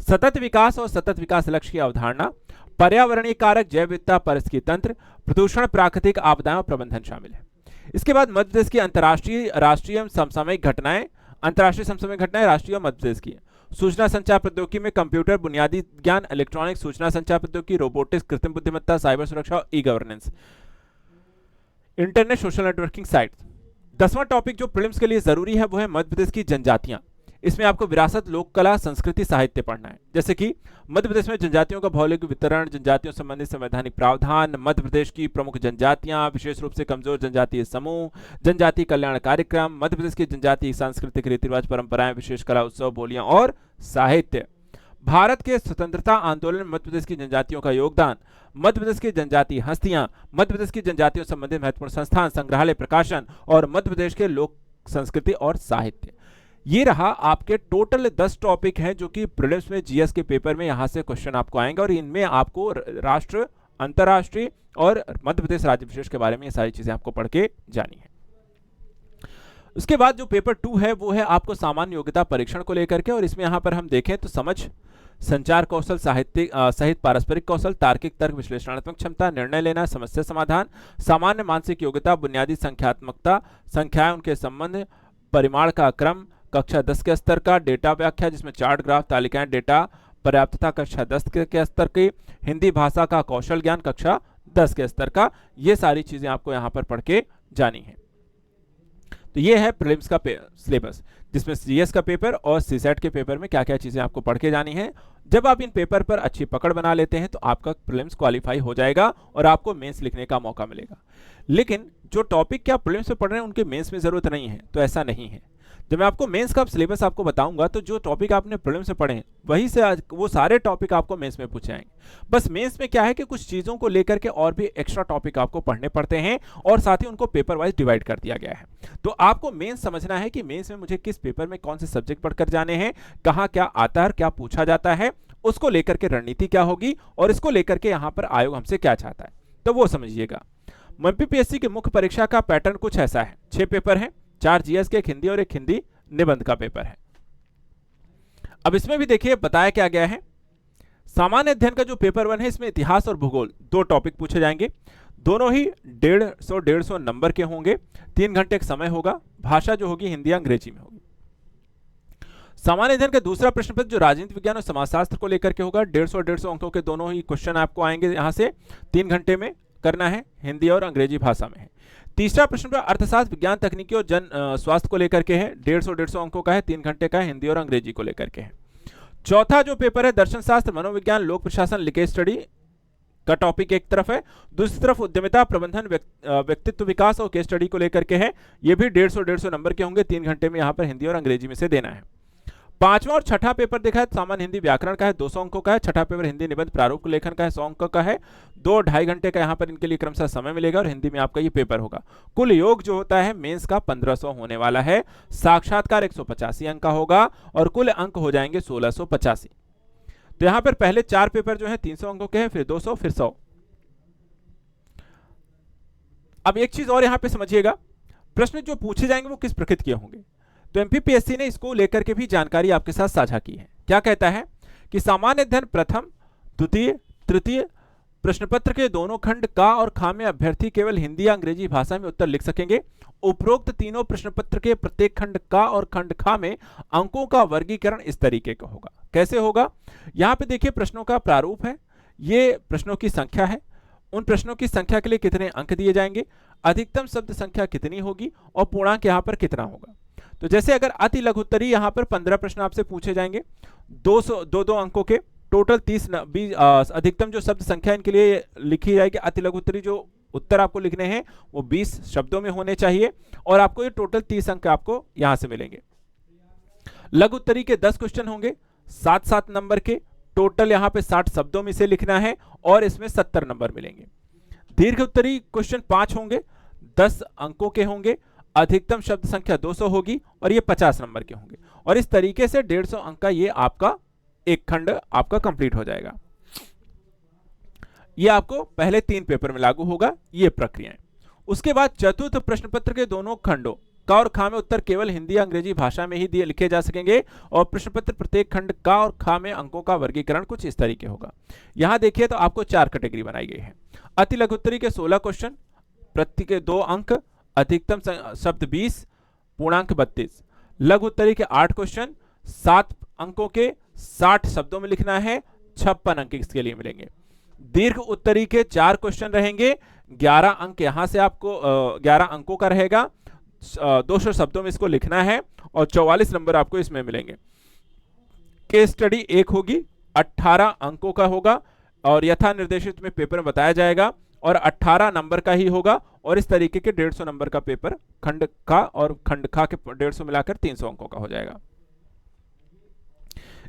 सतत विकास और सतत विकास लक्ष्य की अवधारणा, पर्यावरणीय कारक, जैव विविधता, पारिस्थितिकी तंत्र, प्रदूषण, प्राकृतिक आपदाएं और प्रबंधन शामिल है। इसके बाद मध्य प्रदेश की अंतर्राष्ट्रीय, राष्ट्रीय एवं समसामयिक घटनाएं, अंतर्राष्ट्रीय समसामयिक घटनाएं राष्ट्रीय और मध्य प्रदेश की, सूचना संचार प्रौद्योगिकी में कंप्यूटर, बुनियादी ज्ञान, इलेक्ट्रॉनिक्स, सूचना संचार प्रौद्योगिकी, रोबोटिक्स, कृत्रिम बुद्धिमत्ता, साइबर सुरक्षा और e governance, internet, social networking site. 10वां टॉपिक जो प्रीलिम्स के लिए जरूरी है वो है मध्य प्रदेश की जनजातियां। इसमें आपको विरासत, लोक कला, संस्कृति, साहित्य पढ़ना है। जैसे कि मध्य प्रदेश में जनजातियों का भौगोलिक वितरण, जनजातियों संबंधित संवैधानिक प्रावधान, मध्य प्रदेश की प्रमुख जनजातियां, विशेष रूप से कमजोर जनजातीय समूह, जनजातीय कल्याण कार्यक्रम, मध्य प्रदेश की जनजातीय सांस्कृतिक रीति रिवाज, परंपराएं, विशेष कला, उत्सव, बोलियां और साहित्य। भारत के स्वतंत्रता आंदोलन में मध्य प्रदेश की जनजातियों का योगदान, मध्य प्रदेश की जनजातीय हस्तियां, मध्य प्रदेश की जनजातियों संबंधित महत्वपूर्ण संस्थान, संग्रहालय, प्रकाशन और मध्य प्रदेश के लोक संस्कृति और साहित्य। ये रहा आपके टोटल 10 टॉपिक हैं जो कि प्रीलिम्स में जीएस के पेपर में यहां से क्वेश्चन आपको आएंगे और इनमें आपको राष्ट्र, अंतरराष्ट्रीय और मध्य प्रदेश राज्य विशेष के बारे में ये सारी चीजें आपको पढ़ के जानी है। उसके बाद जो पेपर 2 है वो है आपको सामान्य योग्यता परीक्षण को लेकर के, और इसमें यहां पर हम देखें तो समझ, संचार कौशल, साहित्यिक सहित पारस्परिक कौशल, तार्किक तर्क, विश्लेषणात्मक क्षमता, निर्णय लेना, समस्या समाधान, सामान्य मानसिक योग्यता, बुनियादी संख्यात्मकता, संख्याएं उनके संबंध, परिमाण का क्रम, कक्षा 10 के स्तर का, डेटा व्याख्या जिसमें चार्ट, ग्राफ, तालिकाएं, डेटा, पर्याप्तता कक्षा 10 के स्तर की, हिंदी भाषा का कौशल ज्ञान कक्षा 10 के स्तर का। ये सारी चीजें आपको यहां पर पढ़ के जानी है। तो ये है प्रीलिम्स का सिलेबस, जिसमें सीएस का पेपर और सीसेट के पेपर में क्या क्या चीजें आपको पढ़ के जानी है। जब आप इन पेपर पर अच्छी पकड़ बना लेते हैं तो आपका प्रीलिम्स क्वालिफाई हो जाएगा और आपको मेंस लिखने का मौका मिलेगा। लेकिन जो टॉपिक क्या प्रीलिम्स में पढ़ रहे हैं उनके मेंस में जरूरत नहीं है, तो ऐसा नहीं है। जब मैं आपको मेंस का सिलेबस आपको बताऊंगा तो जो टॉपिक आपने प्रीलिम्स में पढ़े हैं वही से आज वो सारे टॉपिक आपको मेंस में पूछे जाएंगे। बस मेंस में क्या है कि कुछ चीजों को लेकर के और भी एक्स्ट्रा टॉपिक आपको पढ़ने पड़ते हैं और साथ ही उनको पेपर वाइज डिवाइड कर दिया गया है। तो आपको मेंस समझना है कि मेंस में मुझे किस पेपर में कौन से सब्जेक्ट पढ़कर जाने हैं, कहाँ क्या आता है, क्या पूछा जाता है, उसको लेकर के रणनीति क्या होगी और इसको लेकर के यहाँ पर आयोग हमसे क्या चाहता है, तो वो समझिएगा। एमपीपीएससी की मुख्य परीक्षा का पैटर्न कुछ ऐसा है। 6 पेपर हैं, 4 जीएस के, एक हिंदी और एक हिंदी निबंध का पेपर है। अब इसमें भी देखिए बताया क्या गया है। सामान्य अध्ययन का जो पेपर 1 है इसमें इतिहास और भूगोल 2 टॉपिक पूछे जाएंगे। दोनों ही 150 नंबर के होंगे। 3 घंटे का समय होगा। भाषा जो होगी हिंदी या अंग्रेजी में होगी। सामान्य अध्ययन का दूसरा प्रश्न पत्र जो राजनीति विज्ञान और समाजशास्त्र को लेकर के होगा, 150 अंकों के दोनों ही क्वेश्चन आपको आएंगे। यहां से 3 घंटे में करना है, हिंदी और अंग्रेजी भाषा में है। तीसरा प्रश्न अर्थशास्त्र, विज्ञान, तकनीकी और जन स्वास्थ्य को लेकर के है। 150 अंकों का है, 3 घंटे का है, हिंदी और अंग्रेजी को लेकर के है। चौथा जो पेपर है दर्शन शास्त्र, मनोविज्ञान, लोक प्रशासन, लिकेज स्टडी का टॉपिक एक तरफ है, दूसरी तरफ उद्यमिता, प्रबंधन, व्यक्तित्व विकास और केस स्टडी को लेकर के है। ये भी 150 नंबर के होंगे। 3 घंटे में यहाँ पर हिंदी और अंग्रेजी में से देना है। पांचवा और छठा पेपर देखा है, सामान्य हिंदी व्याकरण का है, 200 अंकों का है। छठा पेपर हिंदी निबंध प्रारूप लेखन का है, 100 अंकों का है। 2-2.5 घंटे का यहाँ पर इनके लिए क्रमशः समय मिलेगा और हिंदी में आपका ये पेपर होगा। कुल योग जो होता है मेंस का 1500 होने वाला है। साक्षात्कार 185 अंक का होगा और कुल अंक हो जाएंगे 1685। तो यहाँ पर पहले 4 पेपर जो है 300 अंकों के हैं, फिर 200, फिर 100। अब एक चीज और यहाँ पे समझिएगा, प्रश्न जो पूछे जाएंगे वो किस प्रकृति के होंगे। तो एमपीपीएससी ने इसको लेकर के भी जानकारी आपके साथ साझा की है। क्या कहता है कि सामान्य अध्ययन प्रथम, द्वितीय, तृतीय प्रश्न पत्र के दोनों खंड का और खा में अभ्यर्थी केवल हिंदी या अंग्रेजी भाषा में उत्तर लिख सकेंगे। उपरोक्त तीनों प्रश्न पत्र के प्रत्येक खंड का और खंड खा में अंकों का वर्गीकरण इस तरीके का होगा। कैसे होगा, यहाँ पे देखिए प्रश्नों का प्रारूप है, ये प्रश्नों की संख्या है, उन प्रश्नों की संख्या के लिए कितने अंक दिए जाएंगे, अधिकतम शब्द संख्या कितनी होगी और पूर्णांक यहाँ पर कितना होगा। तो जैसे अगर अति लघु उत्तरी यहाँ पर 15 प्रश्न आपसे पूछे जाएंगे, 2 अंकों के, टोटल 30 अधिकतम जो शब्द संख्या इनके लिए लिखी जाएगी। अति लघु उत्तरी जो उत्तर आपको लिखने हैं वो 20 शब्दों में होने चाहिए और आपको ये टोटल 30 अंक आपको यहां से मिलेंगे। लघु उत्तरी के 10 क्वेश्चन होंगे 7-7 नंबर के, टोटल यहाँ पे 60 शब्दों में से लिखना है और इसमें 70 नंबर मिलेंगे। दीर्घ उत्तरी क्वेश्चन 5 होंगे, 10 अंकों के होंगे, अधिकतम शब्द संख्या 200 होगी और ये 50 नंबर के होंगे और इस तरीके से 150 अंक का ये आपका एक खंड आपका कंप्लीट हो जाएगा। ये आपको पहले 3 पेपर में लागू होगा ये प्रक्रियाएं। उसके बाद चतुर्थ प्रश्न पत्र के दोनों खंडों का और खा में उत्तर केवल हिंदी या अंग्रेजी भाषा में ही लिखे जा सकेंगे और प्रश्न पत्र प्रत्येक खंड का और खा में अंकों का वर्गीकरण कुछ इस तरीके होगा। यहां देखिए तो आपको 4 कैटेगरी बनाई गई है। अति लघु उत्तरी के 16 क्वेश्चन, प्रति के 2 अंक, अधिकतम शब्द 20, पूर्णांक 32। लघु उत्तरी के 8 क्वेश्चन, 7 अंकों के, 60 शब्दों में लिखना है, 56 अंक इसके लिए मिलेंगे। दीर्घ उत्तरी के 4 क्वेश्चन रहेंगे, 11 अंक यहां से आपको 11 अंकों का रहेगा, 200 शब्दों में इसको लिखना है और 44 नंबर आपको इसमें मिलेंगे। केस स्टडी 1 होगी, 18 अंकों का होगा और यथा निर्देशित में पेपर में बताया जाएगा और 18 नंबर का ही होगा और इस तरीके के 150 नंबर का पेपर खंड का और खंड खा के 150 मिलाकर 300 अंकों का हो जाएगा।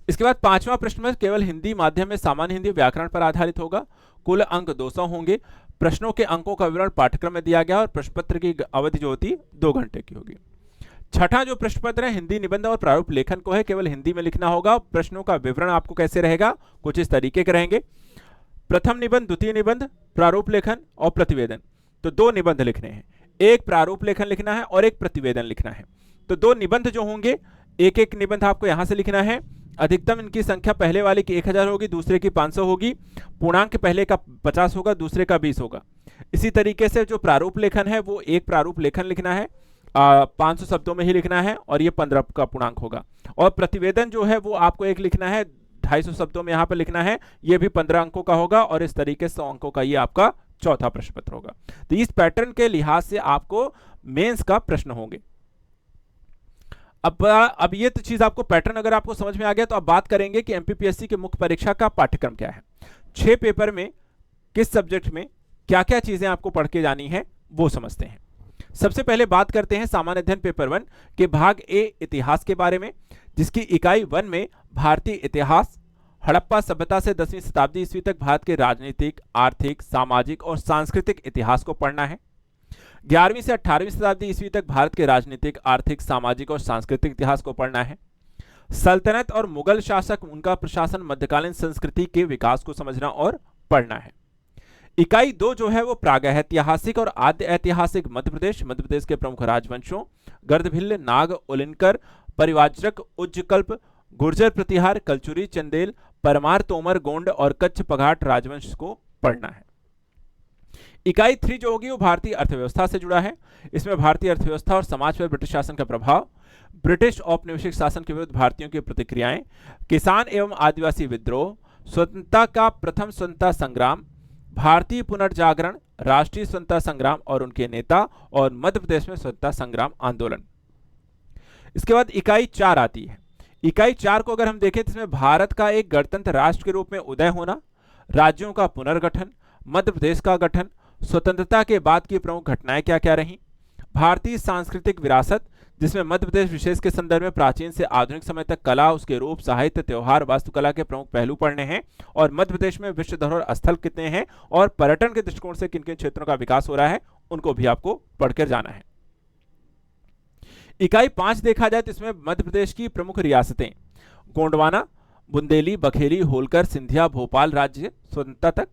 इसके बाद 5वां प्रश्न में केवल हिंदी माध्यम में सामान्य हिंदी व्याकरण पर आधारित होगा। कुल अंक 200 होंगे। प्रश्नों के अंकों का विवरण पाठ्यक्रम में दिया गया और प्रश्न पत्र की अवधि जो होती 2 घंटे की होगी। छठा जो प्रश्न पत्र है हिंदी निबंध और प्रारूप लेखन को है, केवल हिंदी में लिखना होगा। प्रश्नों का विवरण आपको कैसे रहेगा, कुछ इस तरीके के रहेंगे। प्रथम निबंध, द्वितीय निबंध, प्रारूप लेखन और प्रतिवेदन। तो 2 निबंध लिखने हैं, एक प्रारूप लेखन लिखना है और एक प्रतिवेदन लिखना है। तो 2 निबंध जो होंगे, एक निबंध आपको यहां से लिखना है। अधिकतम इनकी संख्या पहले वाले की 1000 होगी, दूसरे की 500 होगी। पूर्णांक पहले का 50 होगा, दूसरे का 20 होगा। इसी तरीके से जो प्रारूप लेखन है वो एक प्रारूप लेखन लिखना है, 500 शब्दों में ही लिखना है और ये 15 का पूर्णांक होगा। और प्रतिवेदन जो है वो आपको एक लिखना है, 250 शब्दों में यहाँ पर लिखना है, ये भी 15 अंकों का होगा और इस तरीके से 100 अंकों का ये आपका चौथा प्रश्न पत्र होगा। तो इस पैटर्न के लिहाज से आपको मेंस का प्रश्न होंगे। अब ये तो चीज आपको पैटर्न अगर आपको समझ में आ गया तो अब बात करेंगे कि एमपीपीएससी के मुख्य परीक्षा का पाठ्यक्रम क्या है। 6 पेपर में किस सब्जेक्ट में क्या क्या चीजें आपको पढ़ के जानी है वो समझते हैं। सबसे पहले बात करते हैं सामान्य अध्ययन पेपर 1 के भाग ए इतिहास के बारे में, जिसकी इकाई 1 में भारतीय इतिहास, हड़प्पा सभ्यता से 10वीं शताब्दी ईस्वी तक भारत के राजनीतिक, आर्थिक, सामाजिक और सांस्कृतिक इतिहास को पढ़ना है। 11वीं से 18वीं शताब्दी ईस्वी तक भारत के राजनीतिक, आर्थिक, सामाजिक और सांस्कृतिक इतिहास को पढ़ना है। सल्तनत और मुगल शासक, उनका प्रशासन, मध्यकालीन संस्कृति के विकास को समझना और पढ़ना है। इकाई 2 जो है वो प्रागैतिहासिक और आद्य ऐतिहासिक मध्य प्रदेश के प्रमुख राजवंशों, गर्दभिल्ल, नाग, उलिनकर, परिवाज्रक, उज्जकल्प, गुर्जर प्रतिहार, कलचुरी, चंदेल, परमार, तोमर, गोंड और कच्छ पघाट राजवंश को पढ़ना है। इकाई 3 जो होगी वो भारतीय अर्थव्यवस्था से जुड़ा है। इसमें भारतीय अर्थव्यवस्था और समाज पर ब्रिटिश शासन का प्रभाव, ब्रिटिश औपनिवेशिक शासन के विरुद्ध भारतीयों की प्रतिक्रियाएं, किसान एवं आदिवासी विद्रोह, स्वतंत्रता का प्रथम स्वतंत्रता संग्राम, भारतीय पुनर्जागरण, राष्ट्रीय स्वतंत्रता संग्राम और उनके नेता, और मध्य प्रदेश में स्वतंत्रता संग्राम आंदोलन। इसके बाद इकाई 4 आती है। इकाई 4 को अगर हम देखें तो इसमें भारत का एक गणतंत्र राष्ट्र के रूप में उदय होना, राज्यों का पुनर्गठन, मध्य प्रदेश का गठन, स्वतंत्रता के बाद की प्रमुख घटनाएं क्या क्या रहीं, भारतीय सांस्कृतिक विरासत, जिसमें मध्य प्रदेश विशेष के संदर्भ में प्राचीन से आधुनिक समय तक कला, उसके रूप, साहित्य, त्योहार, वास्तुकला के प्रमुख पहलू पढ़ने हैं और मध्य प्रदेश में विश्व धरोहर स्थल कितने हैं और पर्यटन के दृष्टिकोण से किन किन क्षेत्रों का विकास हो रहा है उनको भी आपको पढ़कर जाना है। इकाई 5 देखा जाए तो इसमें मध्य प्रदेश की प्रमुख रियासतें गोंडवाना, बुंदेली, बघेली, होलकर, सिंधिया, भोपाल राज्य स्वतंत्रता तक।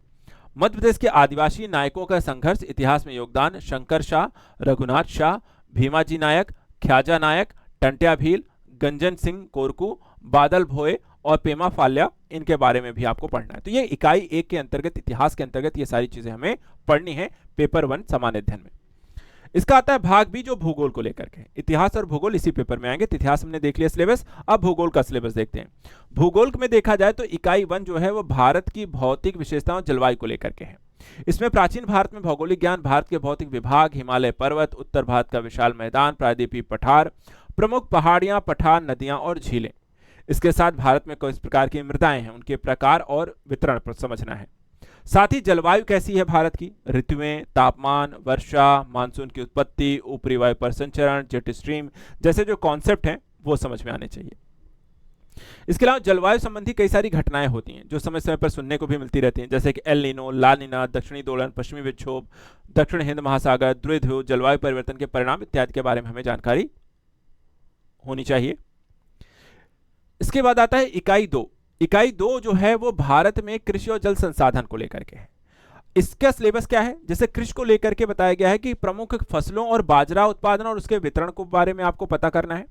मध्य प्रदेश के आदिवासी नायकों का संघर्ष, इतिहास में योगदान, शंकर शाह, रघुनाथ शाह, भीमाजी नायक, ख्याजा नायक, टंट्या भील, गंजन सिंह कोरकू, बादल भोए और पेमा फाल्या, इनके बारे में भी आपको पढ़ना है। तो ये इकाई 1 के अंतर्गत, इतिहास के अंतर्गत ये सारी चीजें हमें पढ़नी है पेपर 1 सामान्य अध्ययन में। इसका आता है भाग बी जो भूगोल को लेकर के। इतिहास और भूगोल इसी पेपर में आएंगे। तो इतिहास हमने देख लिया सिलेबस, अब भूगोल का सिलेबस देखते हैं। भूगोल में देखा जाए तो इकाई 1 जो है वो भारत की भौतिक विशेषताओं जलवायु को लेकर के है। इसमें प्राचीन भारत में भौगोलिक ज्ञान, भारत के भौतिक विभाग, हिमालय पर्वत, उत्तर भारत का विशाल मैदान, प्रायद्वीपीय पठार, प्रमुख पहाड़ियां, पठार, नदियां और झीलें। इसके साथ भारत में किस प्रकार की मृदाएं हैं, उनके प्रकार और वितरण पर समझना है। साथ ही जलवायु कैसी है भारत की, ऋतुएं, तापमान, वर्षा, मानसून की उत्पत्ति, ऊपरी वायु परिसंचरण, जेट स्ट्रीम जैसे जो कॉन्सेप्ट हैं वो समझ में आने चाहिए। इसके अलावा जलवायु संबंधी कई सारी घटनाएं होती हैं जो समय समय पर सुनने को भी मिलती रहती हैं, जैसे कि एल नीनो, ला नीना, दक्षिणी दोलन, पश्चिमी विक्षोभ, दक्षिण हिंद महासागर, द्विध्रुव, जलवायु परिवर्तन के परिणाम इत्यादि के बारे में हमें जानकारी होनी चाहिए। इसके बाद आता है इकाई 2। इकाई 2 जो है वो भारत में कृषि और जल संसाधन को लेकर के है। इसका सिलेबस क्या है, जैसे कृषि को लेकर के बताया गया है कि प्रमुख फसलों और बाजरा उत्पादन और उसके वितरण के बारे में आपको पता करना है।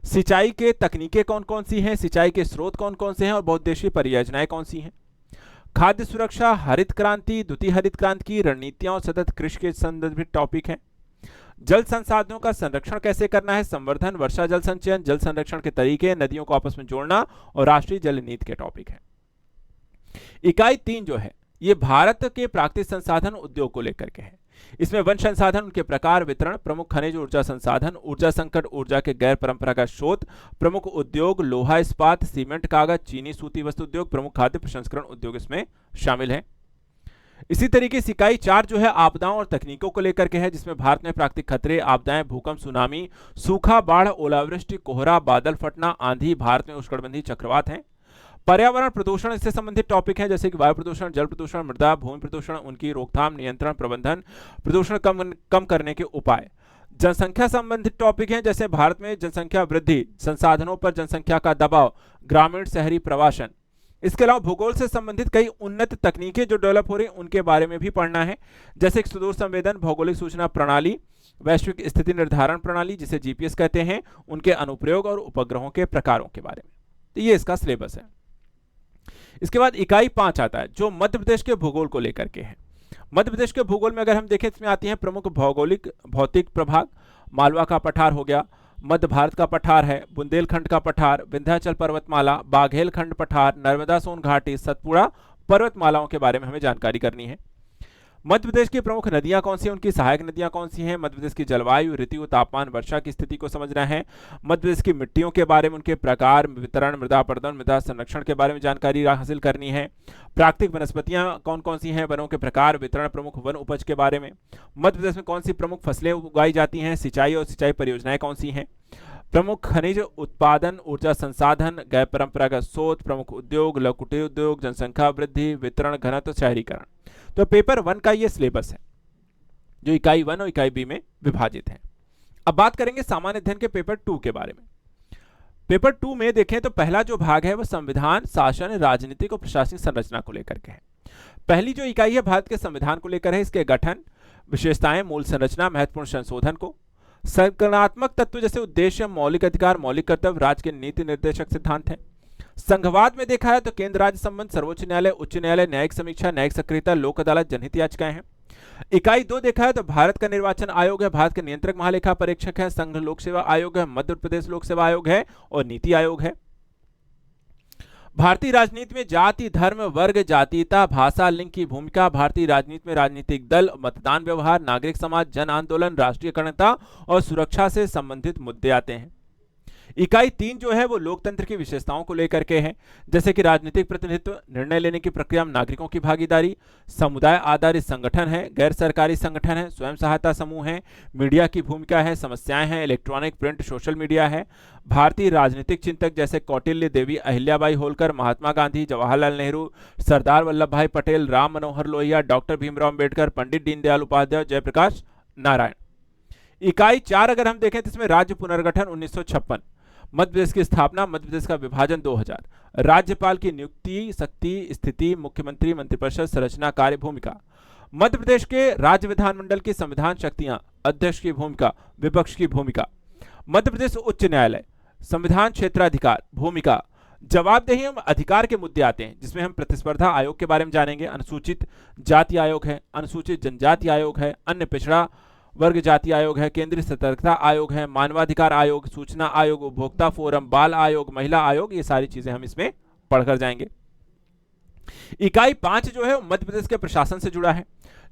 सिंचाई के तकनीकें कौन कौन सी हैं, सिंचाई के स्रोत कौन कौन से हैं और बहुउद्देशीय परियोजनाएं कौन सी हैं। खाद्य सुरक्षा, हरित क्रांति, द्वितीय हरित क्रांति की रणनीतियां और सतत कृषि के संदर्भित टॉपिक हैं। जल संसाधनों का संरक्षण कैसे करना है, संवर्धन, वर्षा जल संचयन, जल संरक्षण के तरीके, नदियों को आपस में जोड़ना और राष्ट्रीय जल नीति के टॉपिक है। इकाई 3 जो है ये भारत के प्राकृतिक संसाधन उद्योग को लेकर के है। इसमें वन संसाधन, उनके प्रकार, वितरण, प्रमुख खनिज ऊर्जा संसाधन, ऊर्जा संकट, ऊर्जा के गैर परंपरागत शोध, प्रमुख उद्योग, लोहा इस्पात, सीमेंट, कागज, चीनी, सूती वस्त्र उद्योग, प्रमुख खाद्य प्रसंस्करण उद्योग इसमें शामिल है। इसी तरीके से इकाई 4 जो है आपदाओं और तकनीकों को लेकर के है, जिसमें भारत में प्राकृतिक खतरे, आपदाएं, भूकंप, सुनामी, सूखा, बाढ़, ओलावृष्टि, कोहरा, बादल फटना, आंधी, भारत में उष्णकटिबंधीय चक्रवात हैं। पर्यावरण प्रदूषण इससे संबंधित टॉपिक है, जैसे कि वायु प्रदूषण, जल प्रदूषण, मृदा भूमि प्रदूषण, उनकी रोकथाम, नियंत्रण, प्रबंधन, प्रदूषण कम करने के उपाय। जनसंख्या संबंधित टॉपिक हैं, जैसे भारत में जनसंख्या वृद्धि, संसाधनों पर जनसंख्या का दबाव, ग्रामीण शहरी प्रवासन। इसके अलावा भूगोल से संबंधित कई उन्नत तकनीकें जो डेवलप हो रही हैं उनके बारे में भी पढ़ना है, जैसे सुदूर संवेदन, भौगोलिक सूचना प्रणाली, वैश्विक स्थिति निर्धारण प्रणाली जिसे जीपीएस कहते हैं, उनके अनुप्रयोग और उपग्रहों के प्रकारों के बारे में। तो ये इसका सिलेबस है। इसके बाद इकाई 5 आता है जो मध्य प्रदेश के भूगोल को लेकर के है। मध्य प्रदेश के भूगोल में अगर हम देखें इसमें आती हैं प्रमुख भौतिक प्रभाग, मालवा का पठार हो गया, मध्य भारत का पठार है, बुंदेलखंड का पठार, विंध्याचल पर्वतमाला, बाघेलखंड पठार, नर्मदा सोन घाटी, सतपुड़ा पर्वतमालाओं के बारे में हमें जानकारी करनी है। मध्य प्रदेश की प्रमुख नदियां कौन सी हैं, उनकी सहायक नदियां कौन सी हैं, मध्य प्रदेश की जलवायु, ऋतु, तापमान, वर्षा की स्थिति को समझना है। मध्य प्रदेश की मिट्टियों के बारे में, उनके प्रकार, वितरण, मृदा अपरदन, मृदा संरक्षण के बारे में जानकारी हासिल करनी है। प्राकृतिक वनस्पतियां कौन कौन सी हैं, वनों के प्रकार, वितरण, प्रमुख वन उपज के बारे में। मध्य प्रदेश में कौन सी प्रमुख फसलें उगाई जाती हैं, सिंचाई और सिंचाई परियोजनाएं कौन सी हैं। प्रमुख खनिज उत्पादन, ऊर्जा संसाधन, गैर परंपरागत स्रोत, प्रमुख उद्योग, लघु कुटीर उद्योग, जनसंख्या वृद्धि, वितरण, घनत्व, शहरीकरण। तो पेपर 1 का ये सिलेबस है जो इकाई 1 और इकाई बी में विभाजित है। अब बात करेंगे सामान्य अध्ययन के पेपर 2 के बारे में। पेपर 2 में देखें तो पहला जो भाग है वो संविधान, शासन, राजनीतिक और प्रशासनिक संरचना को लेकर के है। पहली जो इकाई है भारत के संविधान को लेकर है, इसके गठन, विशेषताएं, मूल संरचना, महत्वपूर्ण संशोधन को। संगठनात्मक तत्व जैसे उद्देश्य, मौलिक अधिकार, मौलिक कर्तव्य, राज्य के नीति निर्देशक सिद्धांत हैं। संघवाद में देखा है तो केंद्र राज्य संबंध, सर्वोच्च न्यायालय, उच्च न्यायालय, न्यायिक समीक्षा, न्यायिक सक्रियता, लोक अदालत, जनहित याचिकाएं हैं। इकाई 2 देखा है तो भारत का निर्वाचन आयोग है, भारत के नियंत्रक महालेखा परीक्षक है, संघ लोक सेवा आयोग है, मध्य प्रदेश लोक सेवा आयोग है और नीति आयोग है। भारतीय राजनीति में जाति, धर्म, वर्ग, जातीयता, भाषा, लिंग की भूमिका, भारतीय राजनीति में राजनीतिक दल, मतदान व्यवहार, नागरिक समाज, जन आंदोलन, राष्ट्रीयकरणता और सुरक्षा से संबंधित मुद्दे आते हैं। इकाई 3 जो है वो लोकतंत्र की विशेषताओं को लेकर के है, जैसे कि राजनीतिक प्रतिनिधित्व, निर्णय लेने की प्रक्रिया में नागरिकों की भागीदारी, समुदाय आधारित संगठन है, गैर सरकारी संगठन है, स्वयं सहायता समूह है, मीडिया की भूमिका है, समस्याएं हैं, इलेक्ट्रॉनिक प्रिंट सोशल मीडिया है, भारतीय राजनीतिक चिंतक जैसे कौटिल्य देवी, अहिल्याबाई होलकर, महात्मा गांधी, जवाहरलाल नेहरू, सरदार वल्लभ भाई पटेल, राम मनोहर लोहिया, डॉक्टर भीमराव अम्बेडकर, पंडित दीनदयाल उपाध्याय, जयप्रकाश नारायण। इकाई 4 अगर हम देखें तो इसमें राज्य पुनर्गठन 1956, मध्य प्रदेश की स्थापना, मध्य प्रदेश का विभाजन 2000, राज्यपाल की नियुक्ति, शक्ति, स्थिति, मुख्यमंत्री, मंत्रिपरिषद, संरचना, कार्य, भूमिका, मध्य प्रदेश के राज्य विधानमंडल की संविधान शक्तियां, अध्यक्ष की भूमिका, विपक्ष की भूमिका, मध्य प्रदेश उच्च न्यायालय, संविधान क्षेत्राधिकार, भूमिका, जवाबदेही एवं अधिकार के मुद्दे आते हैं जिसमें हम प्रतिस्पर्धा आयोग के बारे में जानेंगे, अनुसूचित जाति आयोग है, अनुसूचित जनजाति आयोग है, अन्य पिछड़ा वर्ग जाति आयोग है, केंद्रीय सतर्कता आयोग है, मानवाधिकार आयोग, सूचना आयोग, उपभोक्ता फोरम, बाल आयोग, महिला आयोग, ये सारी चीजें हम इसमें पढ़कर जाएंगे। इकाई 5 जो है मध्य प्रदेश के प्रशासन से जुड़ा है,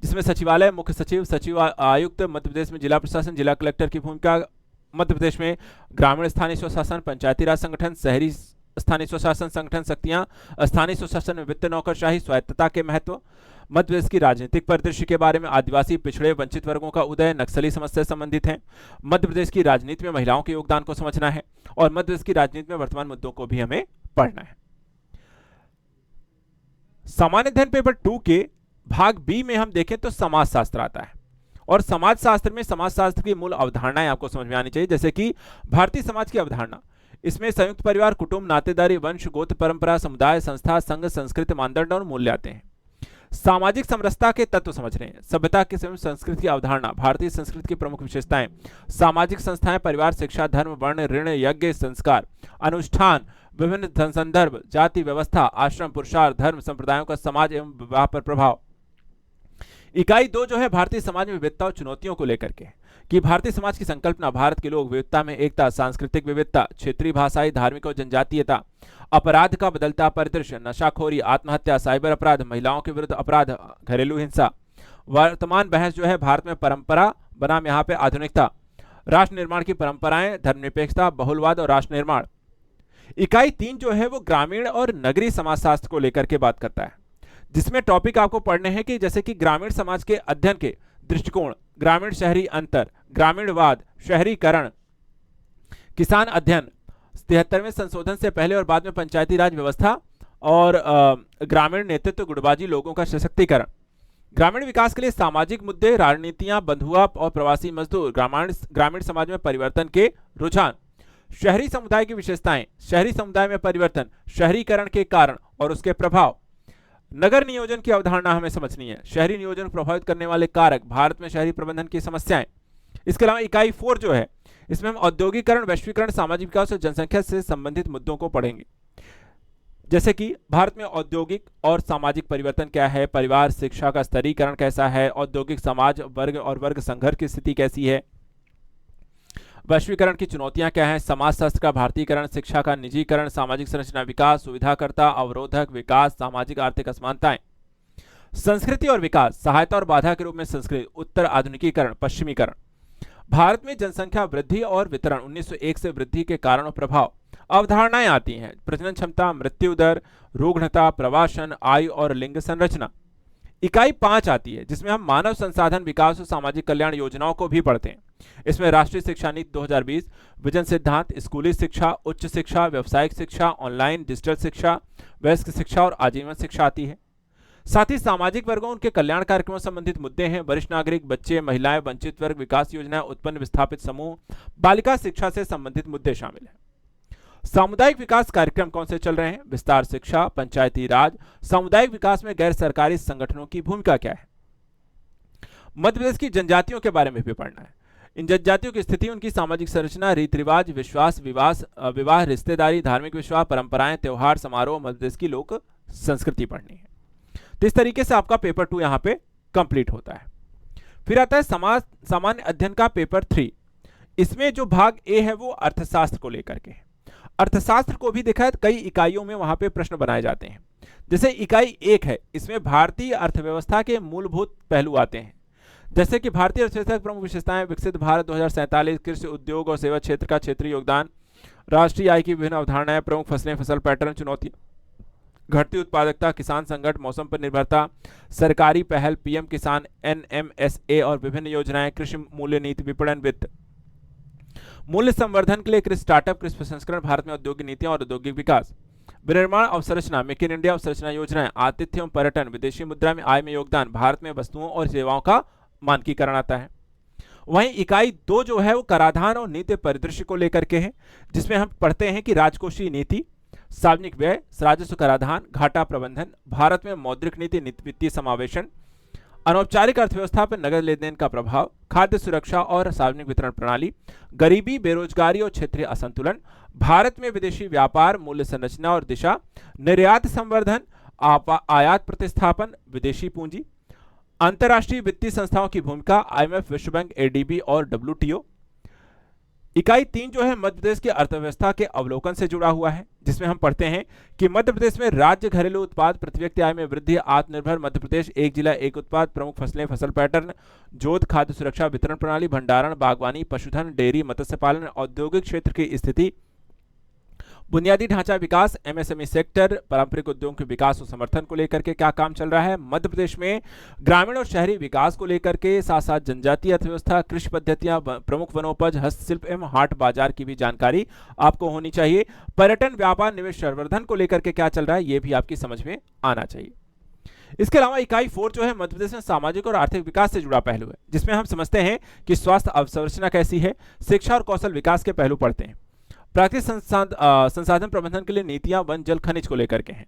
जिसमें सचिवालय, मुख्य सचिव, सचिव आयुक्त, मध्य प्रदेश में जिला प्रशासन, जिला कलेक्टर की भूमिका, मध्य प्रदेश में ग्रामीण स्थानीय स्वशासन, पंचायती राज संगठन, शहरी स्थानीय स्वशासन संगठन शक्तियां, स्थानीय स्वशासन में वित्त नौकरशाही, स्वायत्तता के महत्व, मध्य प्रदेश की राजनीतिक परिदृश्य के बारे में, आदिवासी पिछड़े वंचित वर्गों का उदय, नक्सली समस्या संबंधित है, मध्य प्रदेश की राजनीति में महिलाओं के योगदान को समझना है, और मध्य प्रदेश की राजनीति में वर्तमान मुद्दों को भी हमें पढ़ना है। सामान्य अध्ययन पेपर 2 के भाग बी में हम देखें तो समाजशास्त्र आता है, और समाजशास्त्र में समाजशास्त्र की मूल अवधारणाएं आपको समझ में आनी चाहिए, जैसे कि भारतीय समाज की अवधारणा, इसमें संयुक्त परिवार, कुटुंब, नातेदारी, वंश, गोत्र, परंपरा, समुदाय, संस्था, संघ, संस्कृति, मानदंड और मूल्य आते हैं। सामाजिक समरसता के तत्व समझ रहे हैं, सभ्यता की संस्कृति की अवधारणा, भारतीय संस्कृति की प्रमुख विशेषताएं, सामाजिक संस्थाएं, परिवार, शिक्षा, धर्म, वर्ण, ऋण, यज्ञ, संस्कार, अनुष्ठान, विभिन्न संदर्भ, जाति व्यवस्था, आश्रम, पुरुषार्थ, धर्म, संप्रदायों का समाज एवं विवाह पर प्रभाव। इकाई 2 जो है भारतीय समाज में विविधता और चुनौतियों को लेकर के, कि भारतीय समाज की संकल्पना, भारत के लोग, विविधता में एकता, सांस्कृतिक विविधता, क्षेत्रीय, भाषाई, धार्मिक और जनजातीयता, अपराध का बदलता परिदृश्य, नशाखोरी, आत्महत्या, साइबर अपराध, महिलाओं के विरुद्ध अपराध, घरेलू हिंसा, वर्तमान बहस जो है भारत में परंपरा बनाम यहाँ पे आधुनिकता, राष्ट्र निर्माण की परंपराएं, धर्मनिरपेक्षता, बहुलवाद और राष्ट्र निर्माण। इकाई 3 जो है वो ग्रामीण और नगरीय समाजशास्त्र को लेकर के बात करता है, जिसमें टॉपिक आपको पढ़ने हैं कि जैसे कि ग्रामीण समाज के अध्ययन के दृष्टिकोण, ग्रामीण शहरी अंतर, ग्रामीणवाद, शहरीकरण, किसान अध्ययन, 73वें संशोधन से पहले और बाद में पंचायती राज व्यवस्था, और ग्रामीण नेतृत्व, गुटबाजी, लोगों का सशक्तिकरण, ग्रामीण विकास के लिए सामाजिक मुद्दे, रणनीतियां, बंधुआ और प्रवासी मजदूर, ग्रामीण समाज में परिवर्तन के रुझान, शहरी समुदाय की विशेषताएं, शहरी समुदाय में परिवर्तन, शहरीकरण के कारण और उसके प्रभाव, नगर नियोजन की अवधारणा हमें समझनी है, शहरी नियोजन को प्रभावित करने वाले कारक, भारत में शहरी प्रबंधन की समस्याएं। इसके अलावा इकाई 4 जो है इसमें हम औद्योगिकरण, वैश्वीकरण, सामाजिक विकास और जनसंख्या से संबंधित मुद्दों को पढ़ेंगे, जैसे कि भारत में औद्योगिक और सामाजिक परिवर्तन क्या है, परिवार, शिक्षा का स्तरीकरण कैसा है, औद्योगिक समाज, वर्ग और वर्ग संघर्ष की स्थिति कैसी है, वैश्वीकरण की चुनौतियां क्या हैं, समाजशास्त्र का भारतीयकरण, शिक्षा का निजीकरण, सामाजिक संरचना विकास, सुविधाकर्ता, अवरोधक, विकास, सामाजिक आर्थिक असमानताएं, संस्कृति और विकास, सहायता और बाधा के रूप में संस्कृति, उत्तर आधुनिकीकरण, पश्चिमीकरण, भारत में जनसंख्या वृद्धि और वितरण, 1901 से वृद्धि के कारण और प्रभाव, अवधारणाएं आती हैं, प्रजनन क्षमता, मृत्यु दर, रुग्णता, प्रवासन, आयु और लिंग संरचना। इकाई 5 आती है जिसमें हम मानव संसाधन विकास और सामाजिक कल्याण योजनाओं को भी पढ़ते हैं। इसमें राष्ट्रीय शिक्षा नीति 2020, विजन सिद्धांत, स्कूली शिक्षा, उच्च शिक्षा, व्यावसायिक शिक्षा, ऑनलाइन डिजिटल शिक्षा, वयस्क शिक्षा और आजीवन शिक्षा आती है। साथ ही सामाजिक वर्गों उनके कल्याण कार्यक्रमों से संबंधित मुद्दे हैं, वरिष्ठ नागरिक, बच्चे, महिलाएं, वंचित वर्ग, विकास योजनाएं, उत्पन्न विस्थापित समूह, बालिका शिक्षा से संबंधित मुद्दे शामिल हैं। सामुदायिक विकास कार्यक्रम कौन से चल रहे हैं, विस्तार शिक्षा, पंचायती राज, सामुदायिक विकास में गैर सरकारी संगठनों की भूमिका क्या है। मध्य प्रदेश की जनजातियों के बारे में भी पढ़ना है, इन जनजातियों की स्थिति, उनकी सामाजिक संरचना, रीति रिवाज, विश्वास, विवाह, रिश्तेदारी, धार्मिक विश्वास, परंपराएं, त्योहार, समारोह, मध्य प्रदेश की लोक संस्कृति पढ़नी है। तो इस तरीके से आपका पेपर 2 यहाँ पे कंप्लीट होता है। फिर आता है सामान्य अध्ययन का पेपर 3। इसमें जो भाग ए है वो अर्थशास्त्र को लेकर के है। अर्थशास्त्र को भी देखा है कई इकाइयों में वहां पे प्रश्न बनाए जाते हैं। जैसे इकाई 1 है, इसमें भारतीय अर्थव्यवस्था के मूलभूत पहलू आते हैं, जैसे कि भारतीय अर्थव्यवस्था की प्रमुख विशेषताएं, विकसित भारत 2047, कृषि, उद्योग और सेवा क्षेत्र का क्षेत्रीय योगदान, राष्ट्रीय आय की विभिन्न अवधारणाएं, प्रमुख फसलें, फसल पैटर्न, चुनौतियां, घटती उत्पादकता, किसान संकट, मौसम पर निर्भरता, सरकारी पहल, पीएम किसान, एनएमएसए और विभिन्न योजनाएं, कृषि मूल्य नीति, विपणन, वित्त, मूल्य संवर्धन के लिए कृषि स्टार्टअप, कृषि प्रसंस्करण, भारत में औद्योगिक नीतियां और औद्योगिक विकास, विनिर्माण अवसंरचना, मेक इन इंडिया अवसंरचना योजनाएं, आतिथ्य एवं पर्यटन, विदेशी मुद्रा में आय में योगदान, भारत में वस्तुओं और सेवाओं का मानकीकरण आता है। वहीं इकाई 2 जो है वो कराधान और नीति परिदृश्य को लेकर के है, जिसमें हम पढ़ते हैं कि राजकोषीय नीति, सार्वजनिक व्यय, राजस्व कराधान, घाटा प्रबंधन, भारत में मौद्रिक नीति, वित्तीय समावेशन, अनौपचारिक अर्थव्यवस्था पर नगद लेन देन का प्रभाव, खाद्य सुरक्षा और सार्वजनिक वितरण प्रणाली, गरीबी, बेरोजगारी और क्षेत्रीय असंतुलन, भारत में विदेशी व्यापार, मूल्य संरचना और दिशा, निर्यात संवर्धन, आयात प्रतिस्थापन, विदेशी पूंजी, अंतर्राष्ट्रीय वित्तीय संस्थाओं की भूमिका, आईएमएफ, विश्व बैंक, एडीबी और डब्ल्यूटीओ। इकाई 3 जो है मध्य प्रदेश की अर्थव्यवस्था के अवलोकन से जुड़ा हुआ है, जिसमें हम पढ़ते हैं कि मध्य प्रदेश में राज्य घरेलू उत्पाद, प्रति व्यक्ति आय में वृद्धि, आत्मनिर्भर मध्य प्रदेश, एक जिला एक उत्पाद, प्रमुख फसलें, फसल पैटर्न, जोत, खाद्य सुरक्षा, वितरण प्रणाली, भंडारण, बागवानी, पशुधन, डेयरी, मत्स्य पालन, औद्योगिक क्षेत्र की स्थिति, बुनियादी ढांचा विकास, एमएसएमई सेक्टर, पारंपरिक उद्योगों के विकास और समर्थन को लेकर के क्या काम चल रहा है। मध्य प्रदेश में ग्रामीण और शहरी विकास को लेकर के साथ साथ जनजातीय अर्थव्यवस्था, कृषि पद्धतियां, प्रमुख वनोपज, हस्तशिल्प एवं हाट बाजार की भी जानकारी आपको होनी चाहिए। पर्यटन, व्यापार, निवेश, संवर्धन को लेकर के क्या चल रहा है ये भी आपकी समझ में आना चाहिए। इसके अलावा इकाई 4 जो है मध्य प्रदेश में सामाजिक और आर्थिक विकास से जुड़ा पहलू है, जिसमें हम समझते हैं कि स्वास्थ्य अवसंरचना कैसी है, शिक्षा और कौशल विकास के पहलू पढ़ते हैं। प्राकृतिक संसाधन प्रबंधन के लिए नीतियां, वन, जल, खनिज को लेकर के हैं।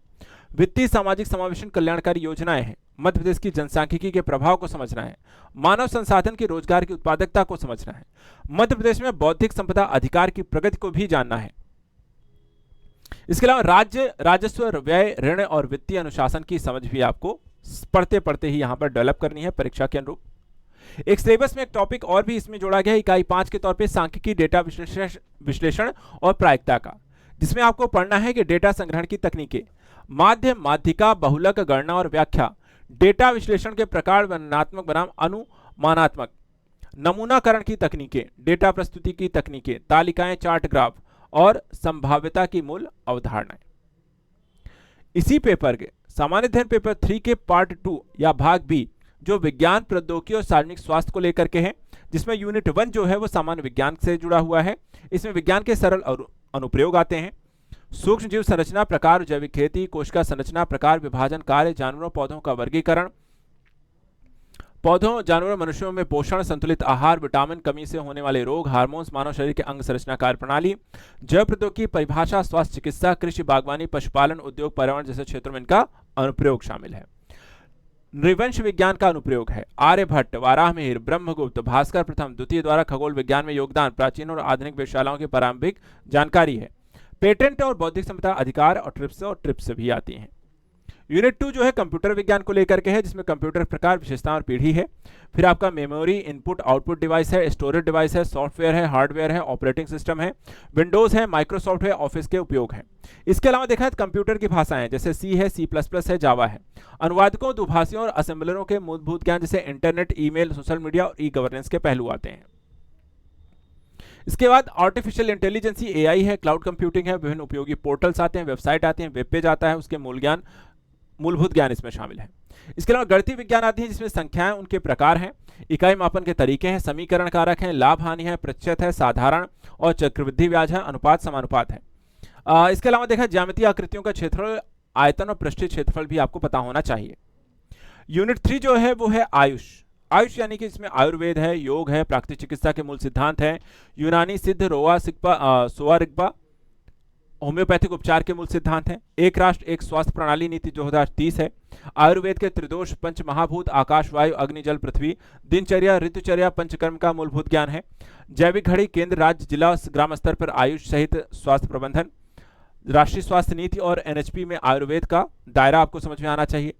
वित्तीय, सामाजिक समावेशन, कल्याणकारी योजनाएं हैं। मध्य प्रदेश की जनसांख्यिकी के प्रभाव को समझना है। मानव संसाधन की, रोजगार की उत्पादकता को समझना है। मध्य प्रदेश में बौद्धिक संपदा अधिकार की प्रगति को भी जानना है। इसके अलावा राज्य राजस्व, व्यय, ऋण और वित्तीय अनुशासन की समझ भी आपको पढ़ते पढ़ते ही यहां पर डेवलप करनी है परीक्षा के अनुरूप। एक सिलेबस में एक टॉपिक और भी इसमें जोड़ा गया है इकाई 5 के तौर पे, सांख्यिकी, डेटा विश्लेषण और प्रायिकता का, जिसमें आपको पढ़ना है कि डेटा संग्रहण की तकनीकें, माध्य, माध्यिका, बहुलक, गणना और व्याख्या, डेटा विश्लेषण के प्रकार, वर्णनात्मक बनाम अनुमानात्मक, नमूनाकरण की तकनीकें, डेटा प्रस्तुति की तकनीकें, तालिकाएं, चार्ट, ग्राफ और संभाव्यता की मूल अवधारणाएं। इसी पेपर के सामान्य अध्ययन पेपर 3 के पार्ट 2 या भाग बी जो विज्ञान, प्रौद्योगिकी और सार्वजनिक स्वास्थ्य को लेकर के है, जिसमें यूनिट 1 जो है वो सामान्य विज्ञान से जुड़ा हुआ है। इसमें विज्ञान के सरल अनुप्रयोग आते हैं। सूक्ष्म जीव संरचना, प्रकार, जैविक खेती, कोशिका संरचना, प्रकार, विभाजन कार्य, जानवरों पौधों का वर्गीकरण, पौधों, जानवरों, मनुष्यों में पोषण, संतुलित आहार, विटामिन कमी से होने वाले रोग, हार्मोन्स, मानव शरीर के अंग संरचना कार्य प्रणाली, जैव प्रौद्योगिकी, परिभाषा, स्वास्थ्य चिकित्सा, कृषि, बागवानी, पशुपालन, उद्योग, पर्यावरण जैसे क्षेत्रों में इनका अनुप्रयोग शामिल है। नृवंश विज्ञान का अनुप्रयोग है। आर्यभट्ट, वाराहमिहिर, ब्रह्मगुप्त, भास्कर प्रथम, द्वितीय द्वारा खगोल विज्ञान में योगदान, प्राचीन और आधुनिक वेधशालाओं की प्रारंभिक जानकारी है। पेटेंट और बौद्धिक संपदा अधिकार और ट्रिप्स भी आती हैं। यूनिट 2 जो है कंप्यूटर विज्ञान को लेकर के है, जिसमें कंप्यूटर प्रकार, विशेषता और पीढ़ी है। फिर आपका मेमोरी, इनपुट आउटपुट डिवाइस है, स्टोरेज डिवाइस है, सॉफ्टवेयर है, हार्डवेयर है, ऑपरेटिंग सिस्टम है, विंडोज है, माइक्रोसॉफ्ट है, ऑफिस के उपयोग है। इसके अलावा देखा है कंप्यूटर की भाषाएं जैसे सी है, C++ है, जावा है। अनुवादकों, दुभाषियों और असेंबलरों के मूलभूत ज्ञान जैसे इंटरनेट, ईमेल, सोशल मीडिया और ई-गवर्नेंस के पहलू आते हैं। इसके बाद आर्टिफिशियल इंटेलिजेंस AI है, क्लाउड कंप्यूटिंग है, विभिन्न उपयोगी पोर्टल्स आते हैं, वेबसाइट आते हैं, वेब पेज आता है, उसके मूलभूत ज्ञान इसमें शामिल है। इसके अलावा गणितीय विज्ञान आती है, जिसमें संख्याएं, उनके प्रकार हैं, इकाई मापन के तरीके हैं, समीकरण कारक हैं, लाभ हानि है, प्रतिशत है, साधारण और चक्रवृद्धि ब्याज है, अनुपात समानुपात है। इसके अलावा देखा ज्यामितीय आकृतियों का क्षेत्रफल, आयतन और पृष्ठीय क्षेत्रफल भी आपको पता होना चाहिए। यूनिट 3 जो है वो है आयुष। आयुष यानी कि इसमें आयुर्वेद है, योग है, प्राकृतिक चिकित्सा के मूल सिद्धांत है, यूनानी सिद्ध, रोआ, सिग्पा, सोआ, रिग्पा, होम्योपैथिक उपचार के मूल सिद्धांत हैं। एक राष्ट्र एक स्वास्थ्य प्रणाली नीति 2030 है। आयुर्वेद के त्रिदोष, पंच महाभूत, आकाश, वायु, अग्नि, जल, पृथ्वी, दिनचर्या, ऋतुचर्या, पंचकर्म का मूलभूत ज्ञान है। जैविक घड़ी, केंद्र, राज्य, जिला, ग्राम स्तर पर आयुष सहित स्वास्थ्य प्रबंधन, राष्ट्रीय स्वास्थ्य नीति और NHP में आयुर्वेद का दायरा आपको समझ में आना चाहिए।